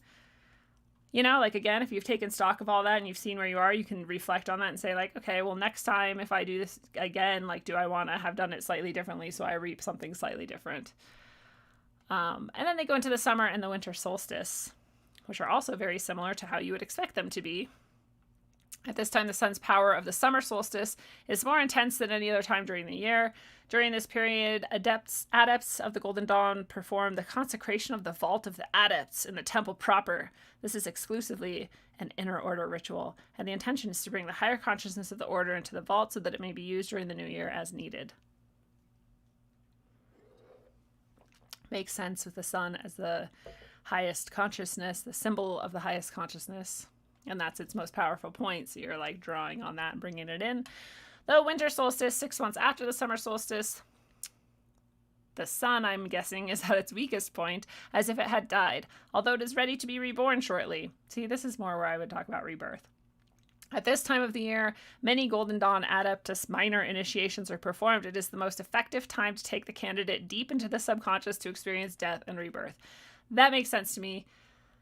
Again, if you've taken stock of all that and you've seen where you are, you can reflect on that and say, like, okay, well, next time if I do this again, like, do I want to have done it slightly differently so I reap something slightly different? And then they go into the summer and the winter solstice, which are also very similar to how you would expect them to be. At this time, the sun's power of the summer solstice is more intense than any other time during the year. During this period, adepts of the Golden Dawn perform the consecration of the vault of the adepts in the temple proper. This is exclusively an inner order ritual, and the intention is to bring the higher consciousness of the order into the vault so that it may be used during the new year as needed. Makes sense with the sun as the highest consciousness, the symbol of the highest consciousness. And that's its most powerful point. So you're like drawing on that and bringing it in. The winter solstice, 6 months after the summer solstice, the sun, I'm guessing, is at its weakest point, as if it had died, although it is ready to be reborn shortly. See, this is more where I would talk about rebirth. At this time of the year, many Golden Dawn Adeptus minor initiations are performed. It is the most effective time to take the candidate deep into the subconscious to experience death and rebirth. That makes sense to me.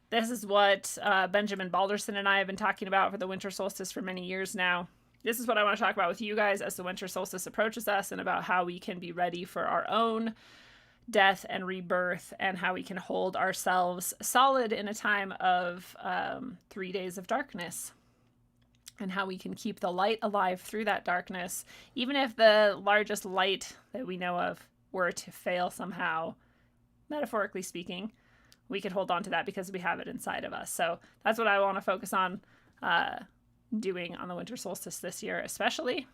This is what Benjamin Balderson and I have been talking about for the winter solstice for many years now. This is what I want to talk about with you guys as the winter solstice approaches us, and about how we can be ready for our own death and rebirth, and how we can hold ourselves solid in a time of 3 days of darkness, and how we can keep the light alive through that darkness, even if the largest light that we know of were to fail somehow, metaphorically speaking. We could hold on to that because we have it inside of us. So that's what I want to focus on doing on the winter solstice this year, especially.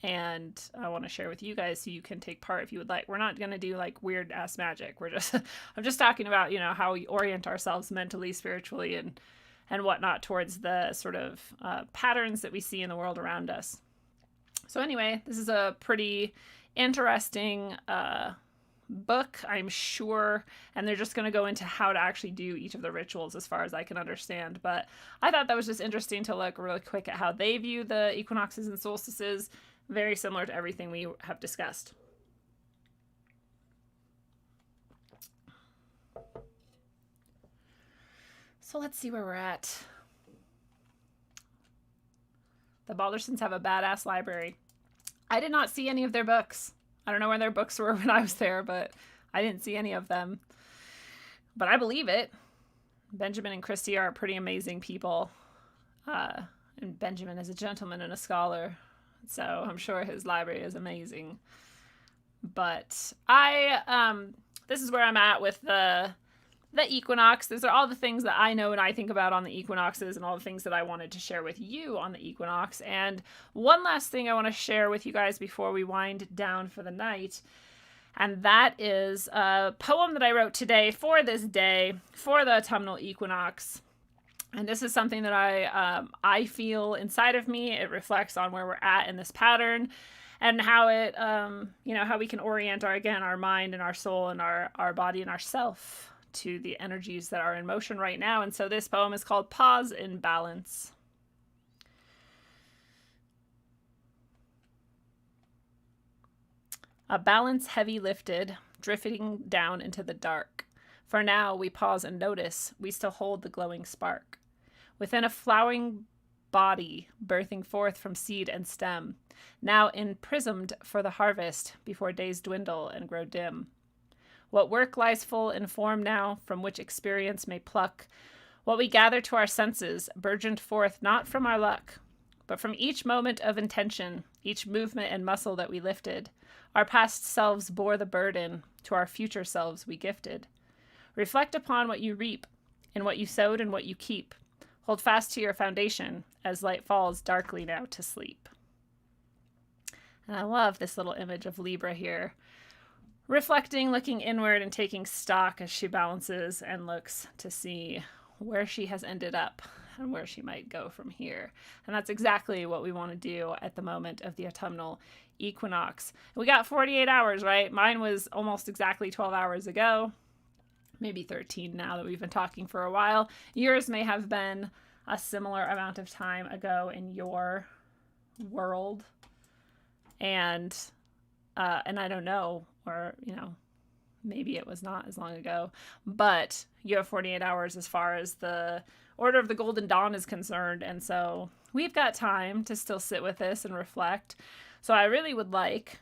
And I want to share with you guys so you can take part if you would like. We're not going to do like weird ass magic. I'm just talking about, how we orient ourselves mentally, spiritually, and whatnot towards the sort of patterns that we see in the world around us. So anyway, this is a pretty interesting book, I'm sure, and they're just going to go into how to actually do each of the rituals as far as I can understand. But I thought that was just interesting to look really quick at how they view the equinoxes and solstices, very similar to everything we have discussed. So let's see where we're at. The Baldersons have a badass library. I did not see any of their books. I don't know where their books were when I was there, but I didn't see any of them. But I believe it. Benjamin and Christy are pretty amazing people. And Benjamin is a gentleman and a scholar, so I'm sure his library is amazing. But this is where I'm at with the the equinox. Those are all the things that I know and I think about on the equinoxes, and all the things that I wanted to share with you on the equinox. And one last thing I want to share with you guys before we wind down for the night, and that is a poem that I wrote today for this day, for the autumnal equinox. And this is something that I feel inside of me. It reflects on where we're at in this pattern, and how it, how we can orient our mind and our soul and our body and ourself to the energies that are in motion right now. And so this poem is called Pause in Balance. A balance heavy lifted, drifting down into the dark. For now we pause and notice we still hold the glowing spark. Within a flowering body, birthing forth from seed and stem, now imprisoned for the harvest before days dwindle and grow dim. What work lies full in form now, from which experience may pluck what we gather to our senses, burgeoned forth not from our luck, but from each moment of intention, each movement and muscle that we lifted. Our past selves bore the burden, to our future selves we gifted. Reflect upon what you reap, in what you sowed and what you keep. Hold fast to your foundation, as light falls darkly now to sleep. And I love this little image of Libra here, reflecting, looking inward, and taking stock as she balances and looks to see where she has ended up and where she might go from here. And that's exactly what we want to do at the moment of the autumnal equinox. We got 48 hours, right? Mine was almost exactly 12 hours ago, maybe 13 now that we've been talking for a while. Yours may have been a similar amount of time ago in your world. And I don't know, or, maybe it was not as long ago, but you have 48 hours as far as the order of the Golden Dawn is concerned. And so we've got time to still sit with this and reflect. So I really would like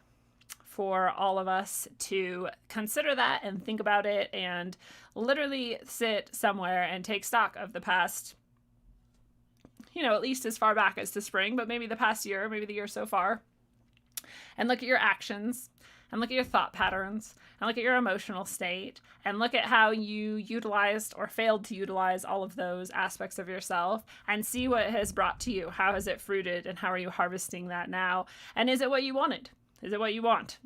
for all of us to consider that and think about it, and literally sit somewhere and take stock of the past, at least as far back as to spring, but maybe the past year, maybe the year so far, and look at your actions, and look at your thought patterns, and look at your emotional state, and look at how you utilized or failed to utilize all of those aspects of yourself, and see what it has brought to you. How has it fruited, and how are you harvesting that now? And is it what you wanted? Is it what you want?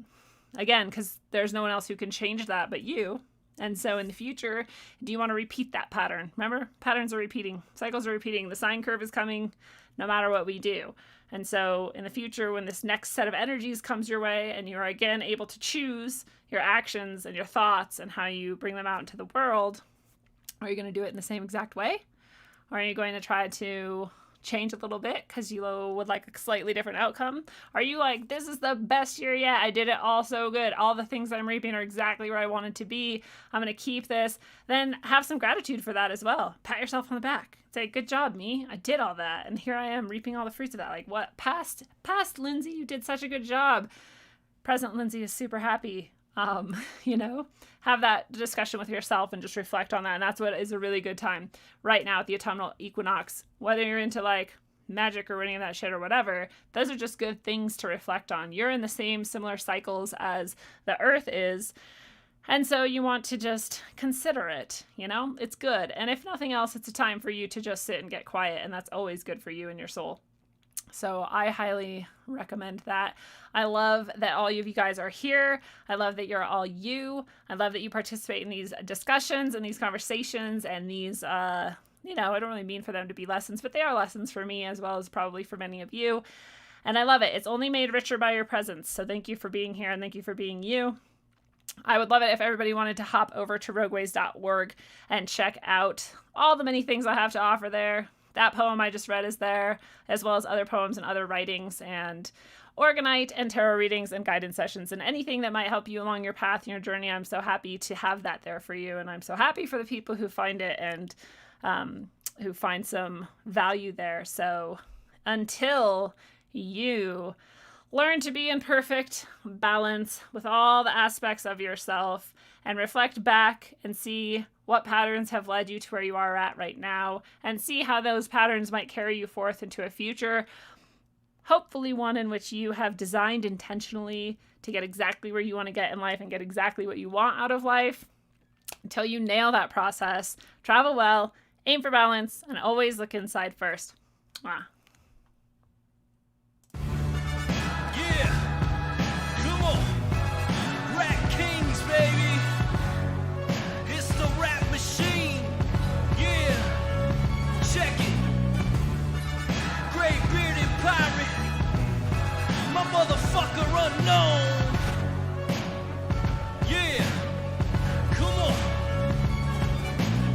Again, because there's no one else who can change that but you. And so in the future, do you want to repeat that pattern? Remember, patterns are repeating, cycles are repeating. The sine curve is coming no matter what we do. And so in the future, when this next set of energies comes your way, and you're again able to choose your actions and your thoughts and how you bring them out into the world, are you going to do it in the same exact way? Or are you going to try to change a little bit because you would like a slightly different outcome? Are you like, this is the best year yet, I did it all so good, all the things I'm reaping are exactly where I wanted to be, I'm going to keep this? Then have some gratitude for that as well. Pat yourself on the back. Say, good job, me. I did all that, and here I am reaping all the fruits of that. Like, what? Past Lindsay, you did such a good job. Present Lindsay is super happy. Have that discussion with yourself and just reflect on that. And that's what is a really good time right now at the autumnal equinox. Whether you're into like magic or any of that shit or whatever, those are just good things to reflect on. You're in the same similar cycles as the earth is. And so you want to just consider it, it's good. And if nothing else, it's a time for you to just sit and get quiet. And that's always good for you and your soul. So I highly recommend that. I love that all of you guys are here. I love that you're all you. I love that you participate in these discussions and these conversations and these, I don't really mean for them to be lessons, but they are lessons for me as well as probably for many of you. And I love it. It's only made richer by your presence. So thank you for being here, and thank you for being you. I would love it if everybody wanted to hop over to rogueways.org and check out all the many things I have to offer there. That poem I just read is there, as well as other poems and other writings, and Organite and tarot readings and guidance sessions, and anything that might help you along your path and your journey. I'm so happy to have that there for you, and I'm so happy for the people who find it and who find some value there. So until you learn to be in perfect balance with all the aspects of yourself and reflect back and see what patterns have led you to where you are at right now, and see how those patterns might carry you forth into a future, hopefully one in which you have designed intentionally to get exactly where you want to get in life and get exactly what you want out of life, Until you nail that process, travel well, aim for balance, and always look inside first. Mwah. Yeah, come on, Rat Kings, baby. It's the rap machine. Yeah, check it. Gray bearded pirate, my motherfucker unknown. Yeah, come on.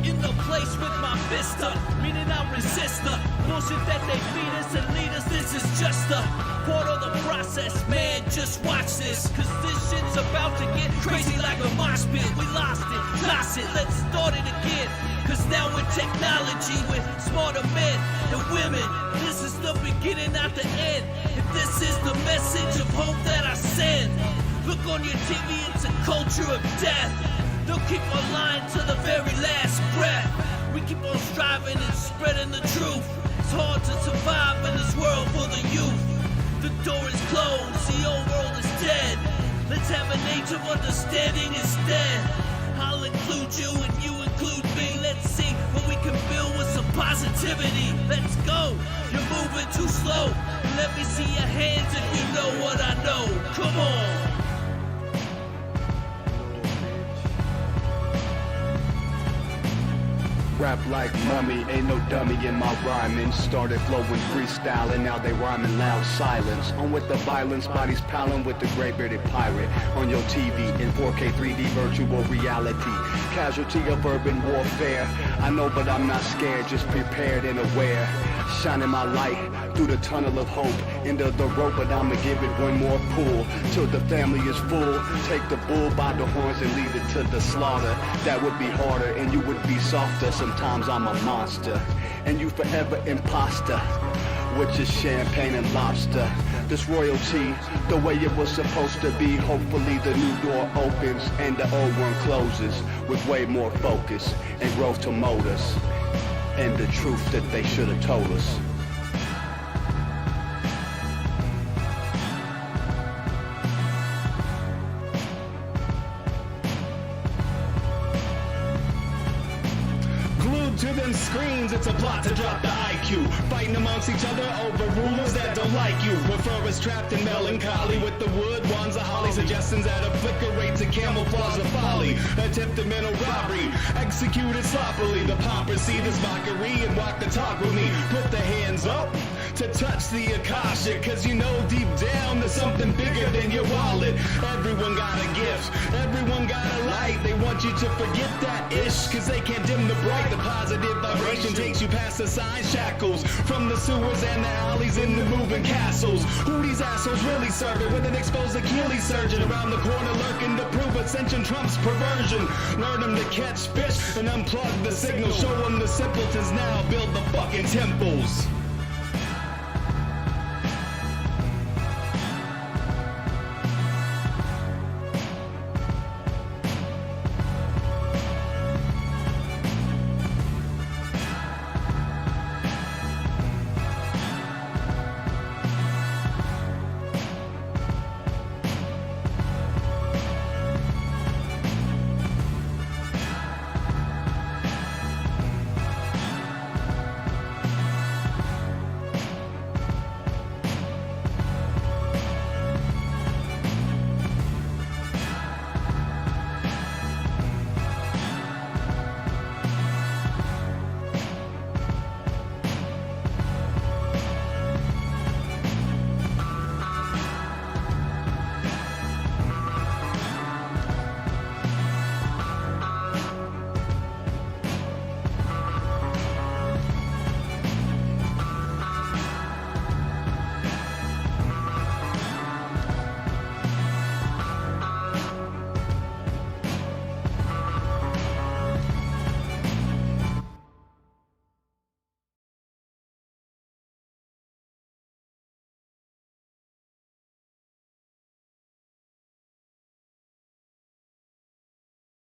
In the place with my fist up, meaning I resist the bullshit that they feed us and lead us. This is just a part of the process, man. Just watch this, cause this shit's about to get crazy like a mosh pit. We lost it, let's start it again. Cause now with technology, with smarter men and women, this is the beginning, not the end. And this is the message of hope that I send. Look on your TV, it's a culture of death. They'll keep on lying to the very last breath. We keep on striving and spreading the truth. It's hard to survive in this world for the youth. The door is closed, the old world is dead. Let's have an age of understanding instead. I'll include you and you include me. Let's see what we can build with some positivity. Let's go, you're moving too slow. Let me see your hands if you know what I know. Come on. Rap like mummy, ain't no dummy in my rhyming. Started flowing freestyling, now they rhyming loud silence. On with the violence, bodies piling with the gray bearded pirate. On your TV in 4K 3D virtual reality. Casualty of urban warfare. I know but I'm not scared, just prepared and aware. Shining my light through the tunnel of hope. Into the rope, but I'ma give it one more pull. Till the family is full. Take the bull by the horns and lead it to the slaughter. That would be harder and you would be softer. Sometimes I'm a monster and you forever imposter. With your champagne and lobster. This royalty, the way it was supposed to be. Hopefully the new door opens and the old one closes. With way more focus and growth to mold us. And the truth that they should have told us. Glued to them screens, it's a plot to drop the IQ. Fighting amongst each other over rulers that don't like you. Prefer us trapped in melancholy with the wood wands of holly. Suggestions that obliterate to camouflage the folly. Attempted mental robbery, executed sloppily. The paupers see this mockery and walk the talk with me. Put the hands up to touch the Akasha, cause you know deep down there's something bigger than your wallet. Everyone got a gift, everyone got a light. They want you to forget that ish, cause they can't dim the bright. The positive vibration takes you past the sign shackles. From the sewers and the alleys in the moving castles. Who these assholes really serving with an exposed Achilles surgeon around the corner lurking to prove ascension trumps perversion. Learn them to catch fish and unplug the signal. Show them the simpletons now build the fucking temples.